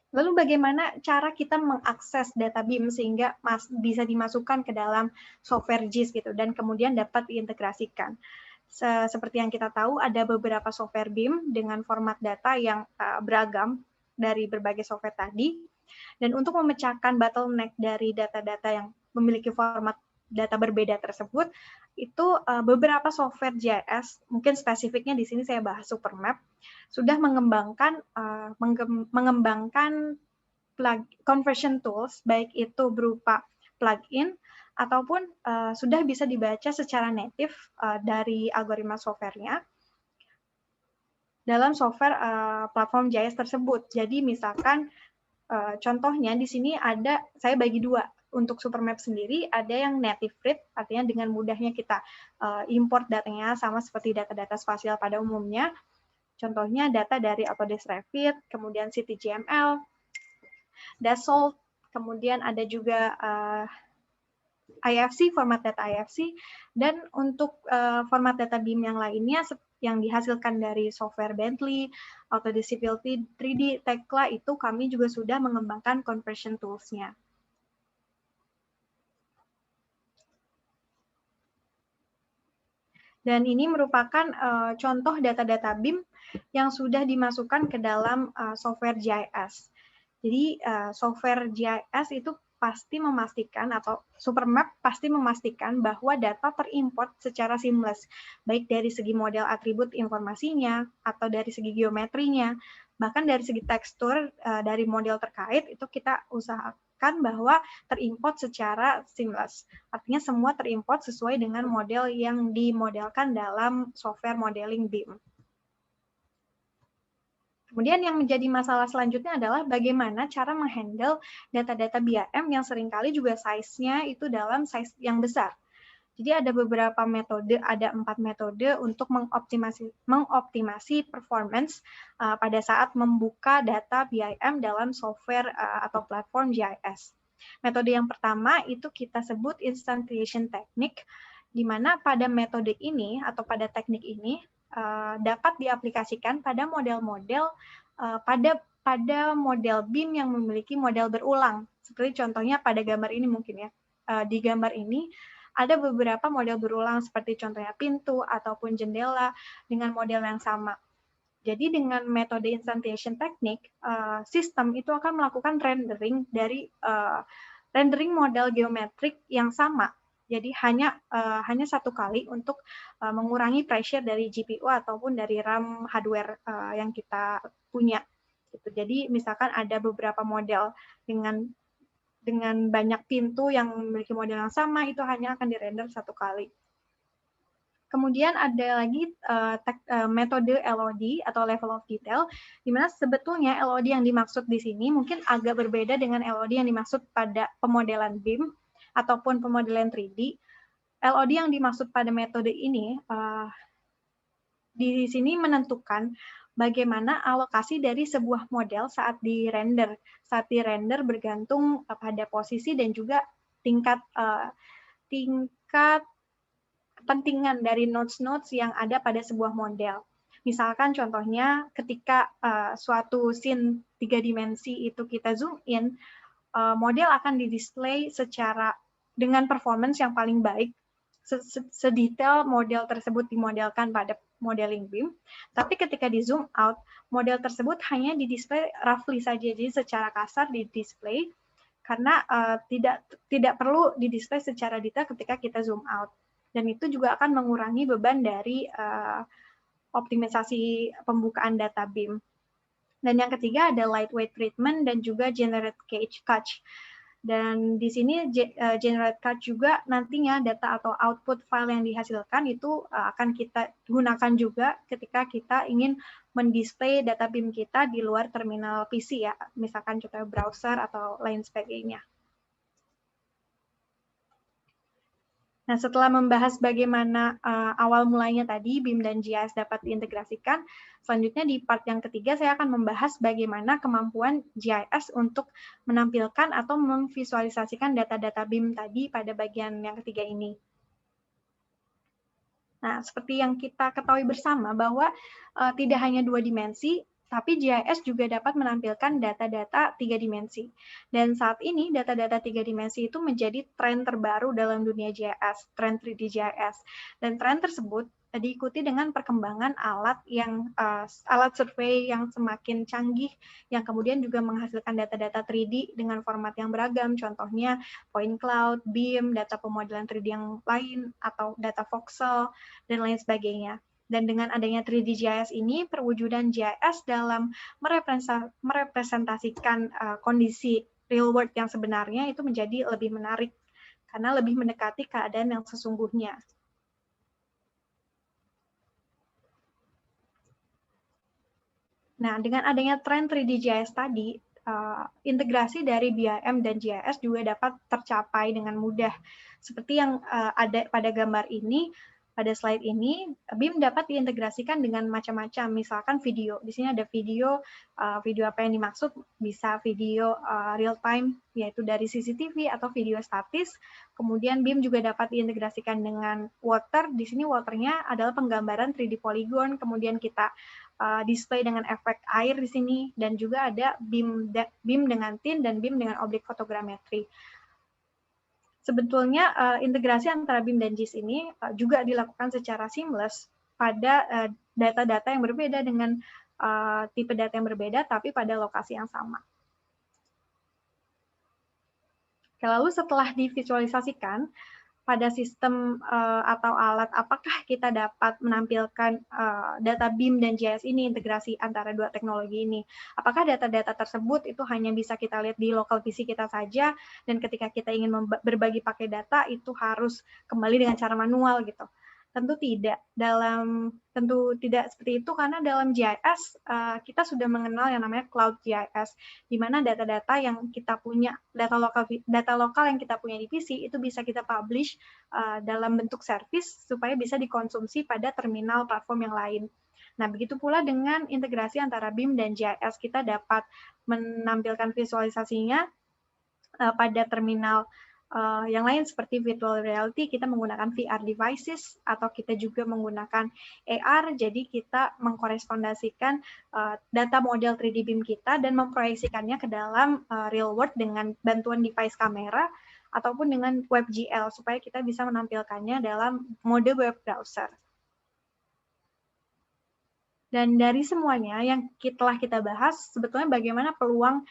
Lalu bagaimana cara kita mengakses data BIM sehingga bisa dimasukkan ke dalam software JIS gitu dan kemudian dapat diintegrasikan. Seperti yang kita tahu ada beberapa software BIM dengan format data yang beragam dari berbagai software tadi. Dan untuk memecahkan bottleneck dari data-data yang memiliki format data berbeda tersebut, itu beberapa software GIS, mungkin spesifiknya di sini saya bahas Supermap, sudah mengembangkan conversion tools, baik itu berupa plugin ataupun sudah bisa dibaca secara native dari algoritma software-nya dalam software platform GIS tersebut. Jadi misalkan contohnya di sini ada, saya bagi dua. Untuk Supermap sendiri ada yang native read, artinya dengan mudahnya kita import datanya sama seperti data-data spasial pada umumnya. Contohnya data dari Autodesk Revit, kemudian CityGML, Dassault, kemudian ada juga IFC, format data IFC, dan untuk format data BIM yang lainnya yang dihasilkan dari software Bentley, Autodesk Civil 3D, Tekla, itu kami juga sudah mengembangkan conversion tools-nya. Dan ini merupakan contoh data-data BIM yang sudah dimasukkan ke dalam software GIS. Jadi software GIS itu pasti memastikan, atau Supermap pasti memastikan bahwa data terimport secara seamless, baik dari segi model atribut informasinya, atau dari segi geometrinya, bahkan dari segi tekstur dari model terkait, itu kita usahakan bahwa terimport secara seamless. Artinya semua terimport sesuai dengan model yang dimodelkan dalam software modeling BIM. Kemudian yang menjadi masalah selanjutnya adalah bagaimana cara menghandle data-data BIM yang seringkali juga size-nya itu dalam size yang besar. Jadi ada beberapa metode, ada 4 metode untuk mengoptimasi performance pada saat membuka data BIM dalam software atau platform GIS. Metode yang pertama itu kita sebut instantiation technique, di mana pada metode ini atau pada teknik ini dapat diaplikasikan pada model-model pada model BIM yang memiliki model berulang. Seperti contohnya pada gambar ini mungkin ya. Di gambar ini ada beberapa model berulang seperti contohnya pintu ataupun jendela dengan model yang sama. Jadi dengan metode instantiation technique, sistem itu akan melakukan rendering dari rendering model geometrik yang sama. Jadi hanya satu kali untuk mengurangi pressure dari GPU ataupun dari RAM hardware yang kita punya. Jadi misalkan ada beberapa model dengan banyak pintu yang memiliki model yang sama, itu hanya akan dirender satu kali. Kemudian ada lagi metode LOD atau level of detail, di mana sebetulnya LOD yang dimaksud di sini mungkin agak berbeda dengan LOD yang dimaksud pada pemodelan BIM ataupun pemodelan 3D. LOD yang dimaksud pada metode ini di sini menentukan bagaimana alokasi dari sebuah model saat di-render. Saat di-render bergantung pada posisi dan juga tingkat kepentingan dari nodes-nodes yang ada pada sebuah model. Misalkan contohnya ketika suatu scene 3 dimensi itu kita zoom in, model akan di-display secara dengan performance yang paling baik, sedetail model tersebut dimodelkan pada modeling BIM, tapi ketika di zoom out, model tersebut hanya di-display roughly saja, jadi secara kasar di-display, karena tidak perlu di-display secara detail ketika kita zoom out. Dan itu juga akan mengurangi beban dari optimisasi pembukaan data BIM. Dan yang ketiga ada lightweight treatment dan juga generate cache. Dan di sini generate cache juga nantinya data atau output file yang dihasilkan itu akan kita gunakan juga ketika kita ingin mendisplay data BIM kita di luar terminal PC ya, misalkan contohnya browser atau lain sebagainya. Nah, setelah membahas bagaimana awal mulanya tadi BIM dan GIS dapat diintegrasikan, selanjutnya di part yang ketiga saya akan membahas bagaimana kemampuan GIS untuk menampilkan atau memvisualisasikan data-data BIM tadi pada bagian yang ketiga ini. Nah, seperti yang kita ketahui bersama bahwa tidak hanya 2 dimensi, Tapi GIS juga dapat menampilkan data-data 3 dimensi. Dan saat ini data-data 3 dimensi itu menjadi tren terbaru dalam dunia GIS, tren 3D GIS. Dan tren tersebut diikuti dengan perkembangan alat alat survei yang semakin canggih, yang kemudian juga menghasilkan data-data 3D dengan format yang beragam, contohnya point cloud, BIM, data pemodelan 3D yang lain, atau data voxel, dan lain sebagainya. Dan dengan adanya 3D GIS ini, perwujudan GIS dalam merepresentasikan kondisi real world yang sebenarnya itu menjadi lebih menarik, karena lebih mendekati keadaan yang sesungguhnya. Nah, dengan adanya tren 3D GIS tadi, integrasi dari BIM dan GIS juga dapat tercapai dengan mudah. Seperti yang ada pada gambar ini, pada slide ini, BIM dapat diintegrasikan dengan macam-macam, misalkan video. Di sini ada video, video apa yang dimaksud, bisa video real time, yaitu dari CCTV atau video statis. Kemudian BIM juga dapat diintegrasikan dengan water. Di sini waternya adalah penggambaran 3D polygon, kemudian kita display dengan efek air di sini, dan juga ada BIM dengan tint dan BIM dengan objek fotogrametri. Sebetulnya integrasi antara BIM dan GIS ini juga dilakukan secara seamless pada data-data yang berbeda dengan tipe data yang berbeda, tapi pada lokasi yang sama. Lalu setelah divisualisasikan, pada sistem atau alat, apakah kita dapat menampilkan data BIM dan GIS ini, integrasi antara dua teknologi ini? Apakah data-data tersebut itu hanya bisa kita lihat di local PC kita saja, dan ketika kita ingin berbagi pakai data, itu harus kembali dengan cara manual gitu? Tentu tidak. Tentu tidak seperti itu, karena dalam GIS kita sudah mengenal yang namanya Cloud GIS, di mana data-data yang kita punya, data lokal yang kita punya di PC itu bisa kita publish dalam bentuk service supaya bisa dikonsumsi pada terminal platform yang lain. Nah, begitu pula dengan integrasi antara BIM dan GIS, kita dapat menampilkan visualisasinya pada terminal yang lain seperti virtual reality, kita menggunakan VR devices, atau kita juga menggunakan AR, jadi kita mengkorespondasikan data model 3D BIM kita dan memproyeksikannya ke dalam real world dengan bantuan device kamera ataupun dengan WebGL, supaya kita bisa menampilkannya dalam mode web browser. Dan dari semuanya yang telah kita bahas, sebetulnya bagaimana peluang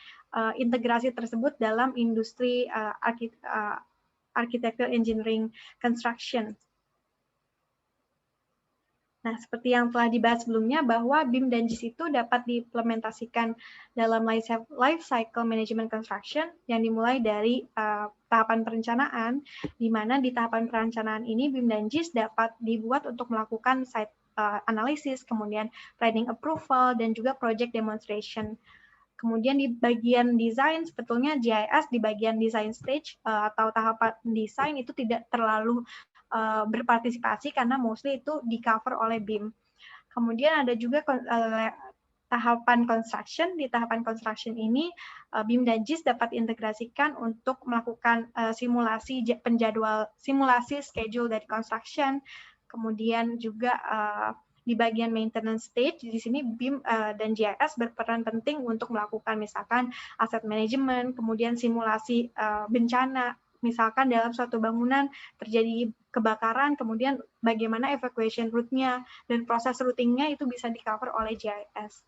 integrasi tersebut dalam industri architecture, engineering, construction. Nah, seperti yang telah dibahas sebelumnya, bahwa BIM dan GIS itu dapat diimplementasikan dalam life cycle management construction yang dimulai dari tahapan perencanaan, di mana di tahapan perencanaan ini BIM dan GIS dapat dibuat untuk melakukan site analisis, kemudian planning approval, dan juga project demonstration. Kemudian di bagian desain, sebetulnya GIS di bagian design stage atau tahapan desain itu tidak terlalu berpartisipasi karena mostly itu di-cover oleh BIM. Kemudian ada juga tahapan construction. Di tahapan construction ini, BIM dan GIS dapat integrasikan untuk melakukan simulasi schedule dari construction. Kemudian juga di bagian maintenance stage, di sini BIM dan GIS berperan penting untuk melakukan misalkan asset management, kemudian simulasi bencana, misalkan dalam suatu bangunan terjadi kebakaran, kemudian bagaimana evacuation route-nya, dan proses routing-nya itu bisa di-cover oleh GIS.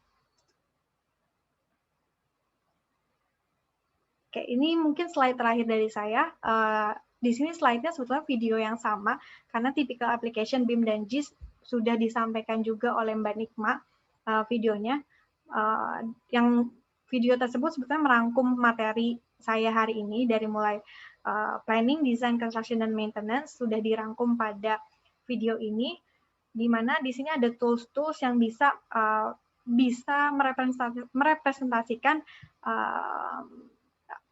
Oke, ini mungkin slide terakhir dari saya. Di sini slide-nya sebetulnya video yang sama, karena typical application BIM dan GIS sudah disampaikan juga oleh Mbak Nikma videonya. Yang video tersebut sebetulnya merangkum materi saya hari ini, dari mulai planning, design, construction, dan maintenance, sudah dirangkum pada video ini, di mana di sini ada tools-tools yang bisa merepresentasikan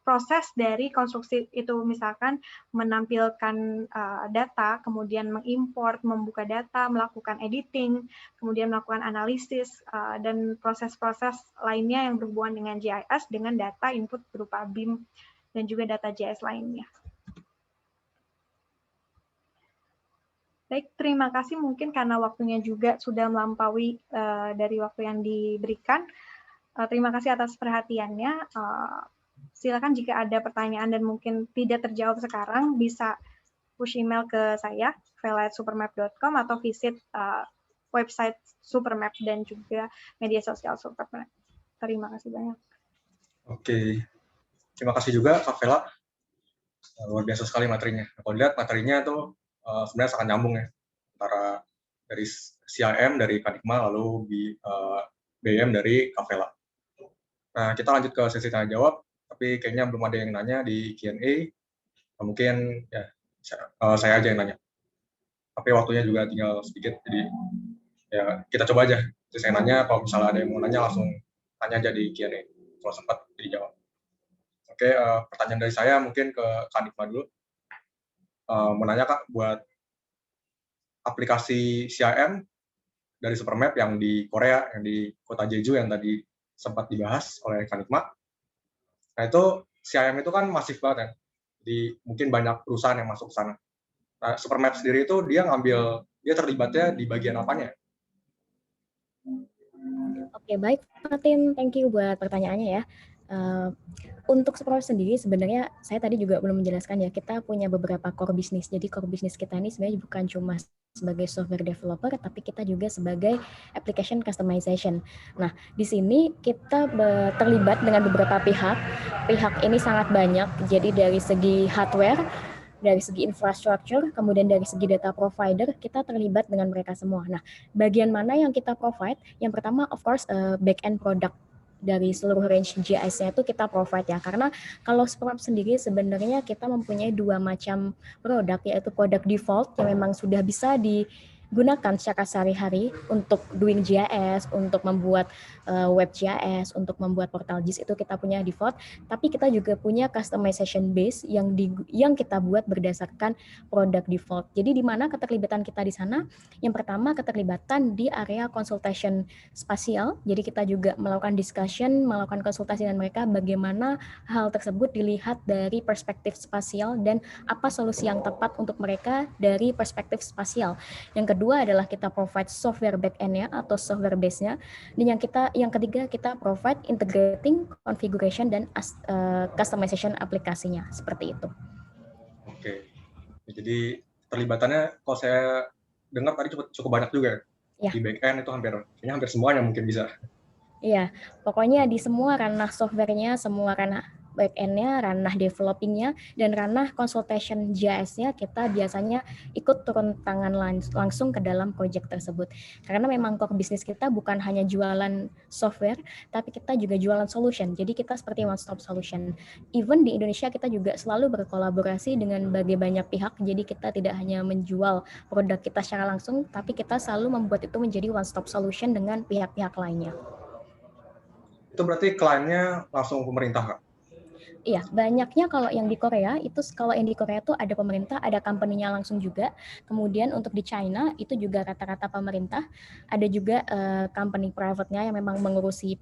proses dari konstruksi itu, misalkan menampilkan data, kemudian mengimport, membuka data, melakukan editing, kemudian melakukan analisis, dan proses-proses lainnya yang berhubungan dengan GIS dengan data input berupa BIM dan juga data GIS lainnya. Baik, terima kasih. Mungkin karena waktunya juga sudah melampaui dari waktu yang diberikan. Terima kasih atas perhatiannya. Silakan jika ada pertanyaan dan mungkin tidak terjawab sekarang, bisa push email ke saya, vela@supermap.com, atau visit website Supermap dan juga media sosial Supermap. Terima kasih banyak. Oke, terima kasih juga Kak Vela. Luar biasa sekali materinya. Kalau dilihat materinya tuh sebenarnya sangat nyambung ya, antara dari CIM dari Kadikma lalu BM dari Kak Vela. Nah, kita lanjut ke sesi tanya jawab, tapi kayaknya belum ada yang nanya di Q&A. Mungkin ya saya aja yang nanya. Tapi waktunya juga tinggal sedikit, jadi ya kita coba aja. Jadi saya nanya, kalau misalnya ada yang mau nanya langsung tanya aja di Q&A, kalau sempat dijawab. Oke, pertanyaan dari saya mungkin ke Kak Nikma dulu. Mau nanya Kak, buat aplikasi CIM dari Supermap yang di Korea, yang di kota Jeju yang tadi sempat dibahas oleh Kak Nikma. Nah itu CIM itu kan masif banget ya, jadi mungkin banyak perusahaan yang masuk ke sana. Nah, Supermap sendiri itu dia terlibatnya di bagian apanya? Oke, baik Fatin, thank you buat pertanyaannya ya. Untuk Supermap sendiri sebenarnya saya tadi juga belum menjelaskan ya, kita punya beberapa core business. Jadi core business kita ini sebenarnya bukan cuma sebagai software developer, tapi kita juga sebagai application customization. Nah, di sini kita terlibat dengan beberapa pihak. Pihak ini sangat banyak, jadi dari segi hardware, dari segi infrastruktur, kemudian dari segi data provider, kita terlibat dengan mereka semua. Nah, bagian mana yang kita provide? Yang pertama, of course, back-end product dari seluruh range GIS-nya itu kita provide ya. Karena kalau Supermap sendiri sebenarnya kita mempunyai dua macam produk, yaitu produk default yang memang sudah bisa digunakan secara sehari-hari untuk doing GIS, untuk membuat web GIS, untuk membuat portal GIS, itu kita punya default. Tapi kita juga punya customization base yang kita buat berdasarkan produk default. Jadi di mana keterlibatan kita di sana? Yang pertama, keterlibatan di area consultation spasial. Jadi kita juga melakukan discussion, melakukan konsultasi dengan mereka bagaimana hal tersebut dilihat dari perspektif spasial dan apa solusi yang tepat untuk mereka dari perspektif spasial. Yang kedua adalah kita provide software back-end-nya atau software base-nya. Dan yang ketiga kita provide integrating, configuration, dan customization aplikasinya, seperti itu. Oke, jadi terlibatannya kalau saya dengar tadi cukup banyak juga ya. Di back-end itu kayaknya hampir semuanya mungkin bisa. Iya, pokoknya di semua ranah software-nya, semua ranah back-end-nya, ranah developing-nya, dan ranah consultation GIS-nya kita biasanya ikut turun tangan langsung ke dalam project tersebut. Karena memang core bisnis kita bukan hanya jualan software, tapi kita juga jualan solution. Jadi kita seperti one-stop solution. Even di Indonesia kita juga selalu berkolaborasi dengan banyak pihak, jadi kita tidak hanya menjual produk kita secara langsung, tapi kita selalu membuat itu menjadi one-stop solution dengan pihak-pihak lainnya. Itu berarti kliennya langsung pemerintah, Kak? Iya, banyaknya kalau yang di Korea itu tuh ada pemerintah, ada company-nya langsung juga. Kemudian untuk di China itu juga rata-rata pemerintah. Ada juga company private-nya yang memang mengurusi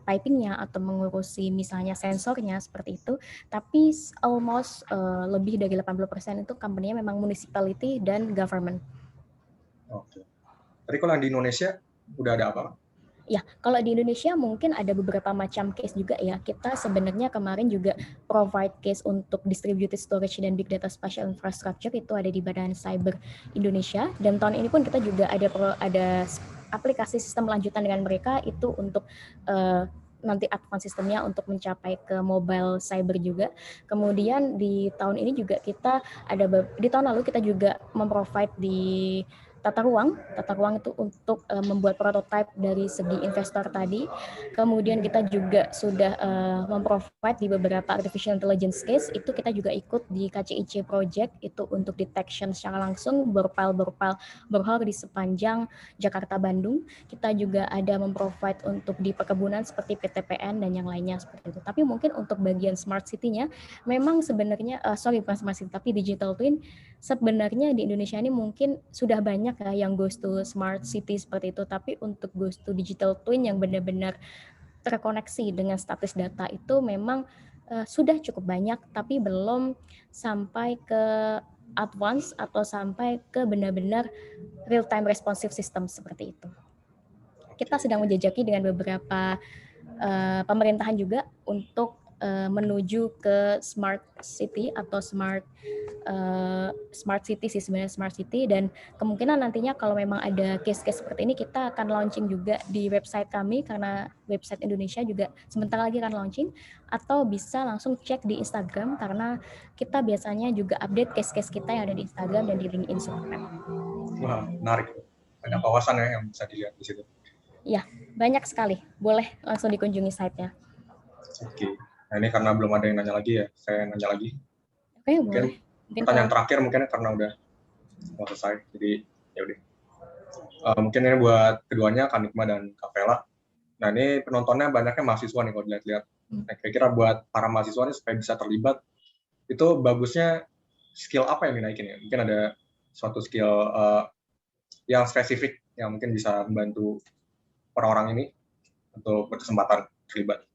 piping-nya atau mengurusi misalnya sensornya seperti itu. Tapi almost lebih dari 80% itu company-nya memang municipality dan government. Oke. Tadi kalau yang di Indonesia udah ada apa? Ya, kalau di Indonesia mungkin ada beberapa macam case juga ya. Kita sebenarnya kemarin juga provide case untuk distributed storage dan big data spatial infrastructure, itu ada di Badan Cyber Indonesia. Dan tahun ini pun kita juga ada aplikasi sistem lanjutan dengan mereka, itu untuk nanti advance sistemnya untuk mencapai ke mobile cyber juga. Kemudian di tahun ini juga di tahun lalu kita juga memprovide di tata ruang itu untuk membuat prototipe dari segi investor tadi. Kemudian kita juga sudah memprovide di beberapa artificial intelligence case, itu kita juga ikut di KCIC project, itu untuk detection secara langsung borehole di sepanjang Jakarta Bandung. Kita juga ada memprovide untuk di perkebunan seperti PTPN dan yang lainnya seperti itu. Tapi mungkin untuk bagian smart city-nya memang sebenarnya bukan smart city tapi digital twin, sebenarnya di Indonesia ini mungkin sudah banyak ya yang goes to smart city seperti itu, tapi untuk goes to digital twin yang benar-benar terkoneksi dengan status data itu memang sudah cukup banyak, tapi belum sampai ke advance atau sampai ke benar-benar real time responsive system seperti itu. Kita sedang menjajaki dengan beberapa pemerintahan juga untuk menuju ke smart city atau smart city sih sebenarnya, smart city, dan kemungkinan nantinya kalau memang ada case-case seperti ini kita akan launching juga di website kami karena website Indonesia juga sebentar lagi akan launching, atau bisa langsung cek di Instagram karena kita biasanya juga update case-case kita yang ada di Instagram dan di LinkedIn Supermap. Wah, menarik. Banyak kawasan ya yang bisa dilihat di situ. Ya, banyak sekali. Boleh langsung dikunjungi site-nya. Oke. Nah, ini karena belum ada yang nanya lagi ya, saya nanya lagi. Oke, Mungkin boleh. Mungkin pertanyaan terakhir mungkin karena udah mau selesai, jadi ya udah. Mungkin ini buat keduanya, Kak Nikma dan Kak Vela. Nah, ini penontonnya banyaknya mahasiswa nih kalau dilihat-lihat. Nah, kira-kira buat para mahasiswa ini supaya bisa terlibat, itu bagusnya skill apa yang dinaikin ya? Mungkin ada suatu skill yang spesifik yang mungkin bisa membantu orang-orang ini untuk berkesempatan terlibat.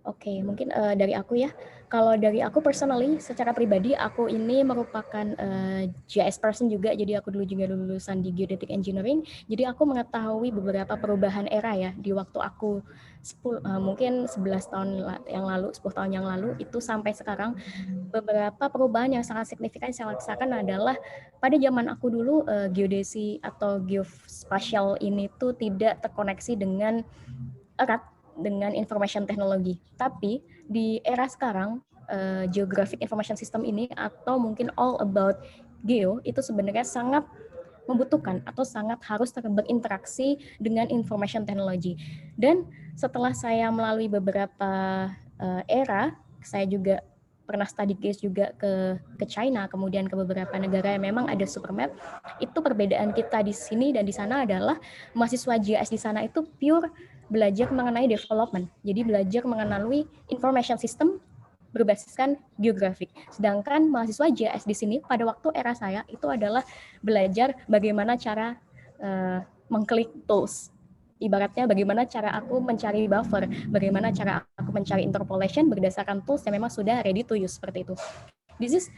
Oke, mungkin dari aku ya. Kalau dari aku personally, secara pribadi, aku ini merupakan GIS person juga. Jadi aku dulu juga lulusan di Geodetic Engineering. Jadi aku mengetahui beberapa perubahan era ya di waktu aku mungkin 11 tahun yang lalu, 10 tahun yang lalu, itu sampai sekarang. Beberapa perubahan yang sangat signifikan yang saya rasakan adalah pada zaman aku dulu geodesi atau geospatial ini tuh tidak terkoneksi dengan erat dengan information technology. Tapi di era sekarang, geographic information system ini atau mungkin all about geo itu sebenarnya sangat membutuhkan atau sangat harus berinteraksi dengan information technology. Dan setelah saya melalui beberapa era, saya juga pernah study case juga ke China, kemudian ke beberapa negara yang memang ada Supermap. Itu perbedaan kita di sini dan di sana adalah mahasiswa GIS di sana itu pure belajar mengenai development. Jadi belajar mengenai information system berbasiskan geografik. Sedangkan mahasiswa GIS di sini pada waktu era saya itu adalah belajar bagaimana cara mengklik tools. Ibaratnya bagaimana cara aku mencari buffer, bagaimana cara aku mencari interpolation berdasarkan tools yang memang sudah ready to use seperti itu. This is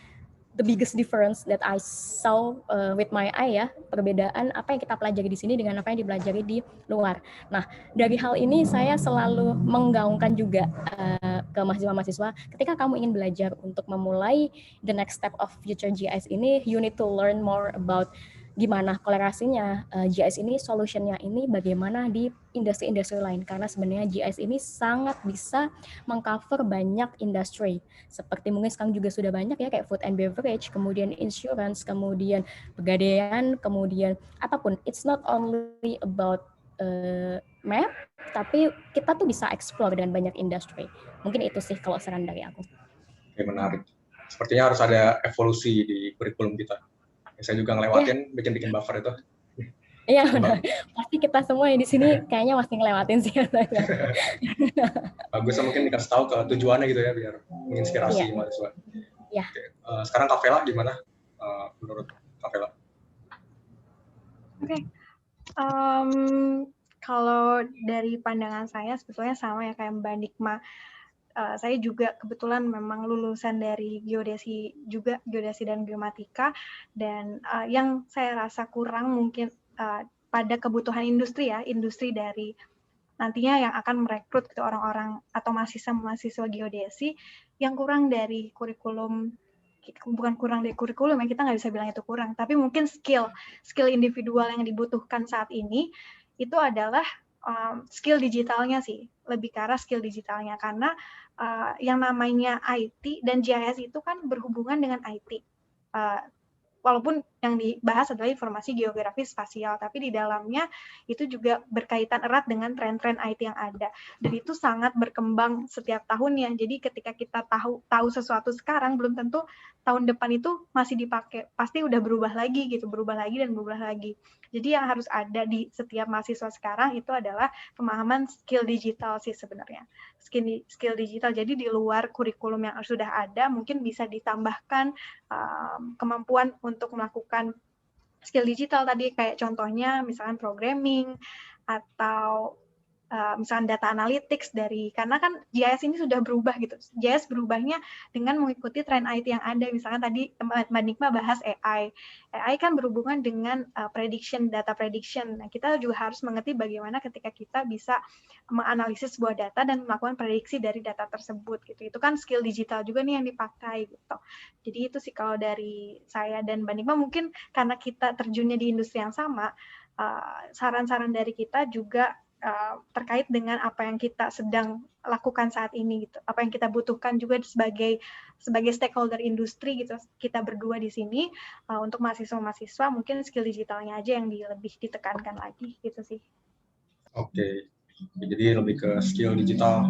the biggest difference that I saw with my eye ya, perbedaan apa yang kita pelajari di sini dengan apa yang dipelajari di luar. Nah, dari hal ini saya selalu menggaungkan juga ke mahasiswa-mahasiswa, ketika kamu ingin belajar untuk memulai the next step of future GIS ini, you need to learn more about gimana kolerasinya GIS ini, solutionnya ini bagaimana di industri-industri lain, karena sebenarnya GIS ini sangat bisa mengcover banyak industri, seperti mungkin sekarang juga sudah banyak ya kayak food and beverage, kemudian insurance, kemudian pegadaian, kemudian apapun. It's not only about map, tapi kita tuh bisa explore dengan banyak industri. Mungkin itu sih kalau saran dari aku. Oke, menarik. Sepertinya harus ada evolusi di kurikulum kita. Saya juga ngelewatin bikin-bikin buffer itu. Iya, benar. Pasti kita semua yang di sini kayaknya masih ngelewatin sih. Bagusnya mungkin dikasih tahu ke tujuannya gitu ya, biar menginspirasi mahasiswa. Iya. Sekarang Kak Vela gimana menurut Kak Vela? Oke. Kalau dari pandangan saya sebetulnya sama ya kayak Mbak Nikma. Saya juga kebetulan memang lulusan dari geodesi juga, geodesi dan geomatika, dan yang saya rasa kurang mungkin pada kebutuhan industri ya, industri dari nantinya yang akan merekrut gitu orang-orang atau mahasiswa geodesi, yang kurang dari kurikulum, bukan kurang dari kurikulum ya, kita nggak bisa bilang itu kurang, tapi mungkin skill individual yang dibutuhkan saat ini itu adalah skill digitalnya sih, lebih ke arah skill digitalnya, karena yang namanya IT dan GIS itu kan berhubungan dengan IT. Walaupun yang dibahas adalah informasi geografi spasial, tapi di dalamnya itu juga berkaitan erat dengan tren-tren IT yang ada. Dan itu sangat berkembang setiap tahunnya. Jadi ketika kita tahu sesuatu sekarang, belum tentu tahun depan itu masih dipakai. Pasti udah berubah lagi gitu, berubah lagi dan berubah lagi. Jadi yang harus ada di setiap mahasiswa sekarang itu adalah pemahaman skill digital sih sebenarnya. Skill digital. Jadi di luar kurikulum yang sudah ada, mungkin bisa ditambahkan kemampuan untuk melakukan skill digital tadi, kayak contohnya misalkan programming atau misalnya data analytics karena kan GIS ini sudah berubah gitu. GIS berubahnya dengan mengikuti tren IT yang ada. Misalnya tadi Mbak Nikma bahas AI. AI kan berhubungan dengan data prediction. Nah, kita juga harus mengerti bagaimana ketika kita bisa menganalisis sebuah data dan melakukan prediksi dari data tersebut gitu. Itu kan skill digital juga nih yang dipakai gitu. Jadi itu sih kalau dari saya dan Mbak Nikma, mungkin karena kita terjunnya di industri yang sama, saran-saran dari kita juga terkait dengan apa yang kita sedang lakukan saat ini gitu, apa yang kita butuhkan juga sebagai stakeholder industri gitu. Kita berdua di sini untuk mahasiswa-mahasiswa mungkin skill digitalnya aja yang lebih ditekankan lagi gitu sih. Oke, jadi lebih ke skill digital.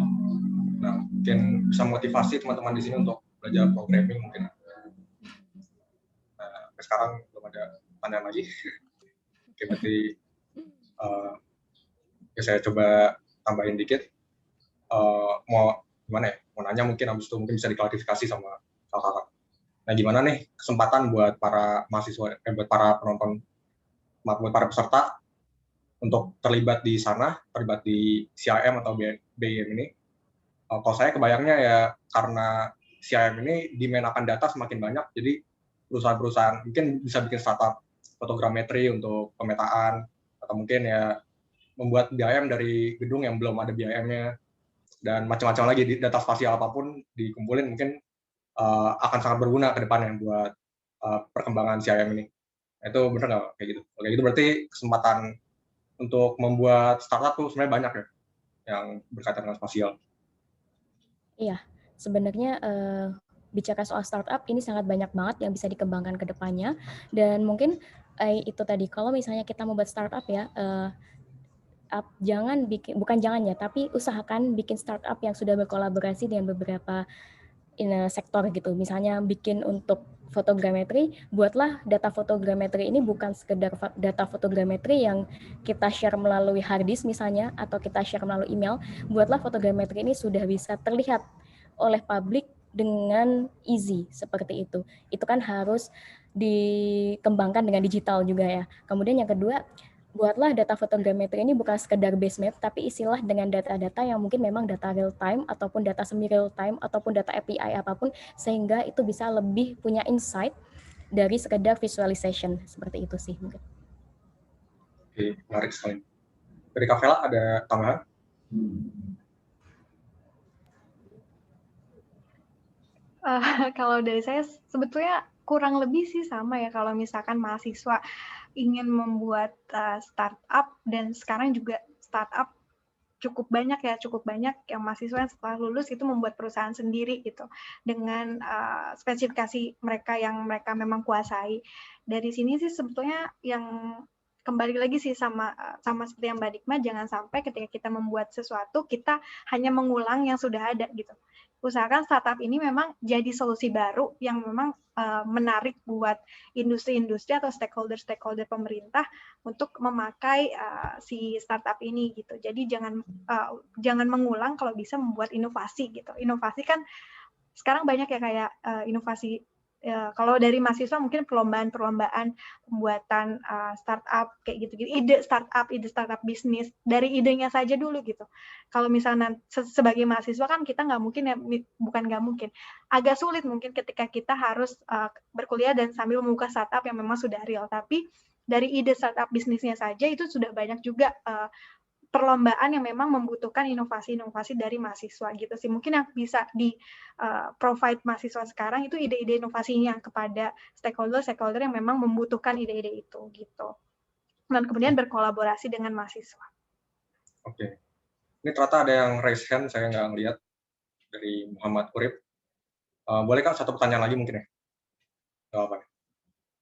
Nah, mungkin bisa motivasi teman-teman di sini untuk belajar programming mungkin. Nah, sampai sekarang belum ada pandangan lagi. Oke, berarti ya saya coba tambahin dikit. Mau gimana ya? Mau nanya mungkin habis itu mungkin bisa diklarifikasi sama kakak-kakak. Nah, gimana nih kesempatan buat para mahasiswa, buat para penonton, buat para peserta untuk terlibat di sana, terlibat di CIM atau BIM ini? Kalau saya kebayangnya ya karena CIM ini demand akan data semakin banyak, jadi perusahaan-perusahaan mungkin bisa bikin startup fotogrametri untuk pemetaan, atau mungkin ya membuat BIM dari gedung yang belum ada BIM-nya, dan macam-macam lagi data spasial apapun dikumpulin mungkin akan sangat berguna ke depannya buat perkembangan CIM ini. Itu benar nggak kayak gitu? Oke, itu berarti kesempatan untuk membuat startup tuh sebenarnya banyak ya yang berkaitan dengan spasial. Iya, sebenarnya bicara soal startup ini sangat banyak banget yang bisa dikembangkan ke depannya, dan mungkin itu tadi kalau misalnya kita mau buat startup ya, tapi usahakan bikin startup yang sudah berkolaborasi dengan beberapa sektor gitu. Misalnya bikin untuk fotogrametri, buatlah data fotogrametri ini bukan sekedar data fotogrametri yang kita share melalui hard disk misalnya, atau kita share melalui email. Buatlah fotogrametri ini sudah bisa terlihat oleh publik dengan easy, seperti itu. Itu kan harus dikembangkan dengan digital juga ya. Kemudian yang kedua, buatlah data fotogrametri ini bukan sekedar base map, tapi isilah dengan data-data yang mungkin memang data real time, ataupun data semi real time, ataupun data API apapun, sehingga itu bisa lebih punya insight dari sekedar visualization. Seperti itu sih mungkin. Oke, menarik sekali. Dari Kak Vela ada tambahan? Kalau dari saya sebetulnya kurang lebih sih sama ya, kalau misalkan mahasiswa ingin membuat startup, dan sekarang juga startup cukup banyak yang mahasiswa yang setelah lulus itu membuat perusahaan sendiri gitu dengan spesifikasi mereka yang mereka memang kuasai. Dari sini sih sebetulnya yang kembali lagi sih sama seperti yang Mbak Dikma, jangan sampai ketika kita membuat sesuatu kita hanya mengulang yang sudah ada gitu. Usahakan startup ini memang jadi solusi baru yang memang menarik buat industri-industri atau stakeholder pemerintah untuk memakai si startup ini gitu. Jadi jangan mengulang, kalau bisa membuat inovasi gitu. Inovasi kan sekarang banyak ya, kayak inovasi. Kalau dari mahasiswa mungkin perlombaan pembuatan startup kayak gitu, ide startup bisnis, dari idenya saja dulu gitu. Kalau misalnya sebagai mahasiswa kan kita agak sulit mungkin ketika kita harus berkuliah dan sambil membuka startup yang memang sudah real, tapi dari ide startup bisnisnya saja itu sudah banyak juga perlombaan yang memang membutuhkan inovasi-inovasi dari mahasiswa gitu sih. Mungkin yang bisa di-provide mahasiswa sekarang itu ide-ide inovasinya kepada stakeholder yang memang membutuhkan ide-ide itu gitu. Dan kemudian berkolaborasi dengan mahasiswa. Oke. Ini ternyata ada yang raise hand, saya nggak ngeliat, dari Muhammad Urip. Boleh Kak, satu pertanyaan lagi mungkin ya? Nggak apa-apa.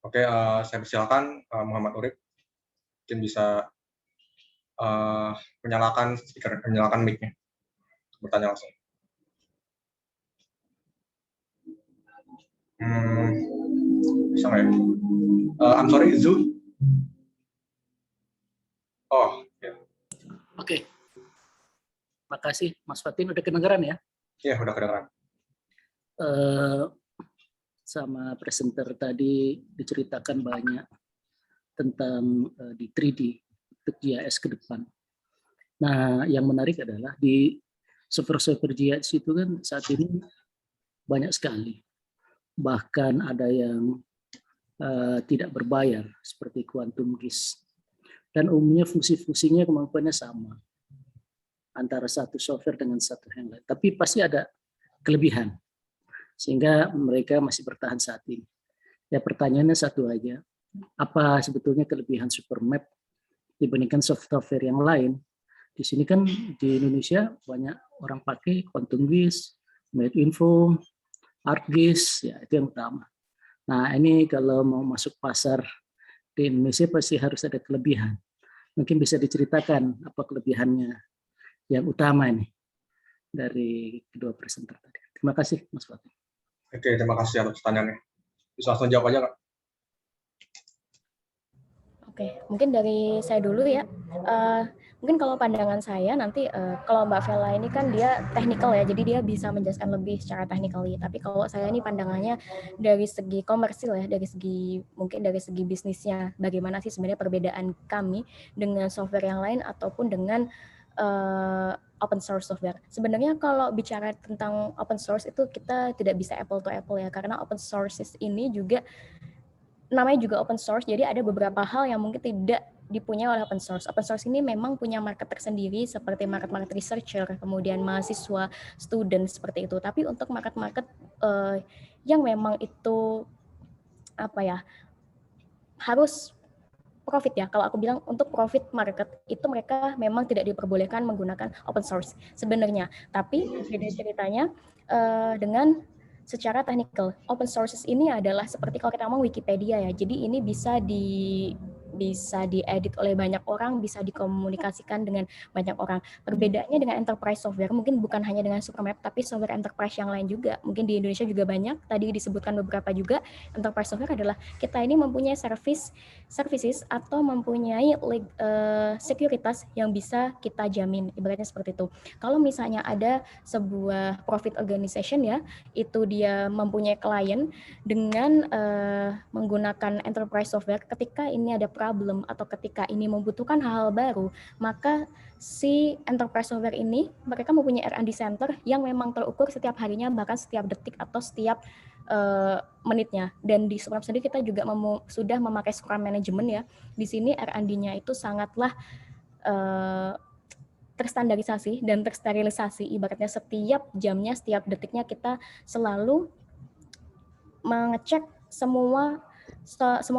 Oke, saya persilakan Muhammad Urip. Mungkin bisa menyalakan mic-nya. Bertanya langsung. Bisa nggak ya? I'm sorry, Zoom. Oh, ya. Oke. Makasih, Mas Fatin. Udah kedengeran ya? Iya, udah kedengeran. Sama presenter tadi diceritakan banyak tentang di 3D untuk GIS ke depan. Nah, yang menarik adalah di server-server GIS itu kan saat ini banyak sekali. Bahkan ada yang tidak berbayar seperti Quantum GIS. Dan umumnya fungsi-fungsinya kemampuannya sama antara satu software dengan satu yang lain. Tapi pasti ada kelebihan sehingga mereka masih bertahan saat ini. Ya pertanyaannya satu aja, apa sebetulnya kelebihan Supermap dibandingkan software yang lain? Di sini kan di Indonesia banyak orang pakai Quantum GIS, Medinfo, ArcGIS, ya itu yang utama. Nah ini kalau mau masuk pasar di Indonesia pasti harus ada kelebihan. Mungkin bisa diceritakan apa kelebihannya yang utama ini dari kedua presenter tadi. Terima kasih Mas Fatih. Oke, terima kasih atas pertanyaannya. Bisa langsung jawab aja, Kak. Oke, mungkin dari saya dulu ya. Mungkin kalau pandangan saya nanti kalau Mbak Vela ini kan dia technical ya, jadi dia bisa menjelaskan lebih secara technically. Tapi kalau saya ini pandangannya dari segi komersil ya, mungkin dari segi bisnisnya, bagaimana sih sebenarnya perbedaan kami dengan software yang lain ataupun dengan open source software. Sebenarnya kalau bicara tentang open source itu kita tidak bisa apple to apple ya, karena open sources ini juga namanya juga open source, jadi ada beberapa hal yang mungkin tidak dipunyai oleh open source. Open source ini memang punya market tersendiri seperti market researcher, kemudian mahasiswa, student seperti itu. Tapi untuk market yang memang itu apa ya, harus profit ya. Kalau aku bilang untuk profit market itu mereka memang tidak diperbolehkan menggunakan open source sebenarnya. Tapi beda ceritanya dengan secara technical. Open sources ini adalah seperti kalau kita ngomong Wikipedia ya. Jadi ini bisa diedit oleh banyak orang, bisa dikomunikasikan dengan banyak orang. Perbedaannya dengan enterprise software mungkin bukan hanya dengan Supermap, tapi software enterprise yang lain juga. Mungkin di Indonesia juga banyak. Tadi disebutkan beberapa juga. Enterprise software adalah kita ini mempunyai services atau mempunyai sekuritas yang bisa kita jamin. Ibaratnya seperti itu. Kalau misalnya ada sebuah profit organization ya, itu dia mempunyai klien dengan menggunakan enterprise software, ketika ini ada problem atau ketika ini membutuhkan hal-hal baru, maka si enterprise software ini mereka mempunyai R&D center yang memang terukur setiap harinya, bahkan setiap detik atau setiap menitnya. Dan di Supermap sendiri kita juga sudah memakai Scrum Management ya. Di sini R&D-nya itu sangatlah terstandarisasi dan tersterilisasi. Ibaratnya setiap jamnya, setiap detiknya kita selalu mengecek semua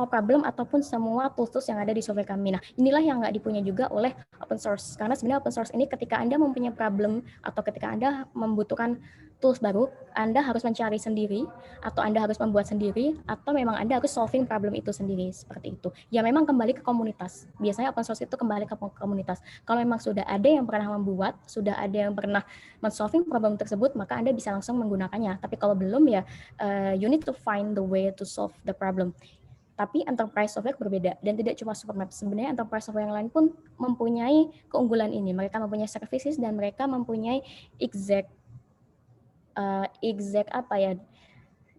problem ataupun semua tools yang ada di software kami. Nah, inilah yang nggak dipunya juga oleh open source. Karena sebenarnya open source ini ketika Anda mempunyai problem atau ketika Anda membutuhkan tools baru, Anda harus mencari sendiri, atau Anda harus membuat sendiri, atau memang Anda harus solving problem itu sendiri, seperti itu. Ya memang kembali ke komunitas. Biasanya open source itu kembali ke komunitas. Kalau memang sudah ada yang pernah membuat, sudah ada yang pernah men-solving problem tersebut, maka Anda bisa langsung menggunakannya. Tapi kalau belum ya, you need to find the way to solve the problem. Tapi enterprise software berbeda dan tidak cuma Supermap. Sebenarnya enterprise software yang lain pun mempunyai keunggulan ini. Mereka mempunyai services dan mereka mempunyai exact apa ya,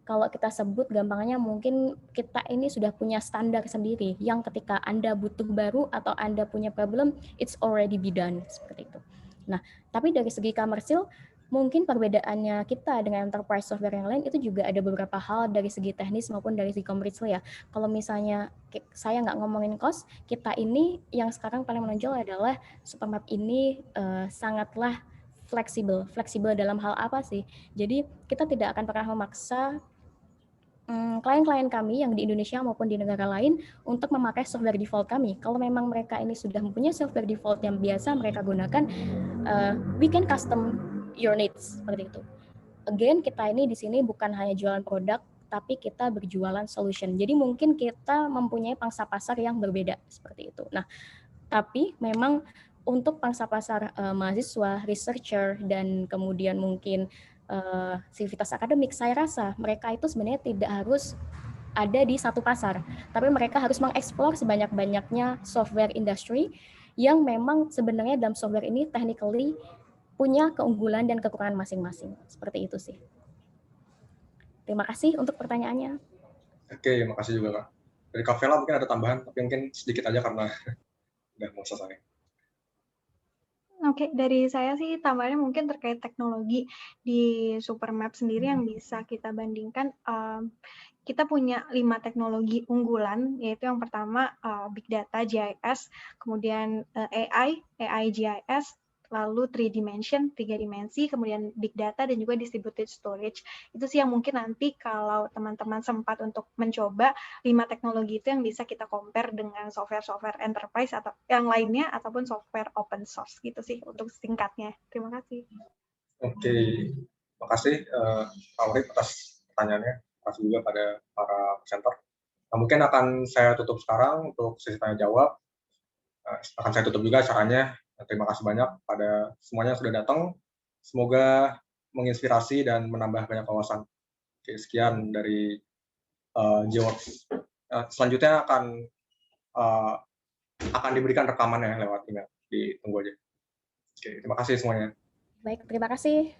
kalau kita sebut gampangnya mungkin kita ini sudah punya standar sendiri yang ketika Anda butuh baru atau Anda punya problem, it's already be done, seperti itu. Nah, tapi dari segi komersil, mungkin perbedaannya kita dengan enterprise software yang lain itu juga ada beberapa hal dari segi teknis maupun dari segi komersil ya. Kalau misalnya saya nggak ngomongin cost, kita ini yang sekarang paling menonjol adalah Supermap ini sangatlah fleksibel dalam hal apa sih? Jadi kita tidak akan pernah memaksa klien-klien kami yang di Indonesia maupun di negara lain untuk memakai software default kami. Kalau memang mereka ini sudah mempunyai software default yang biasa mereka gunakan, we can custom your needs, seperti itu. Again, kita ini di sini bukan hanya jualan produk, tapi kita berjualan solution. Jadi mungkin kita mempunyai pangsa pasar yang berbeda, seperti itu. Nah, tapi memang untuk pangsa pasar mahasiswa, researcher, dan kemudian mungkin sivitas akademik, saya rasa mereka itu sebenarnya tidak harus ada di satu pasar, tapi mereka harus mengeksplor sebanyak-banyaknya software industry yang memang sebenarnya dalam software ini technically punya keunggulan dan kekurangan masing-masing. Seperti itu sih. Terima kasih untuk pertanyaannya. Oke, makasih juga Kak. Dari Kak Vela mungkin ada tambahan, tapi mungkin sedikit aja karena udah mau selesai. Oke, dari saya sih tambahannya mungkin terkait teknologi di Supermap sendiri yang bisa kita bandingkan. Kita punya 5 teknologi unggulan, yaitu yang pertama Big Data GIS, kemudian AI GIS, lalu 3 dimensi, kemudian Big Data dan juga Distributed Storage. Itu sih yang mungkin nanti kalau teman-teman sempat untuk mencoba 5 teknologi itu yang bisa kita compare dengan software-software enterprise atau yang lainnya ataupun software open source gitu sih untuk singkatnya. Terima kasih. Oke, makasih Pak Urip atas pertanyaannya. Terima kasih juga pada para presenter. Nah, mungkin akan saya tutup sekarang untuk sesi tanya jawab. Akan saya tutup juga acaranya. Terima kasih banyak pada semuanya yang sudah datang. Semoga menginspirasi dan menambah banyak wawasan. Oke, sekian dari George. Selanjutnya akan diberikan rekamannya lewat email. Ditunggu aja. Oke, terima kasih semuanya. Baik, terima kasih.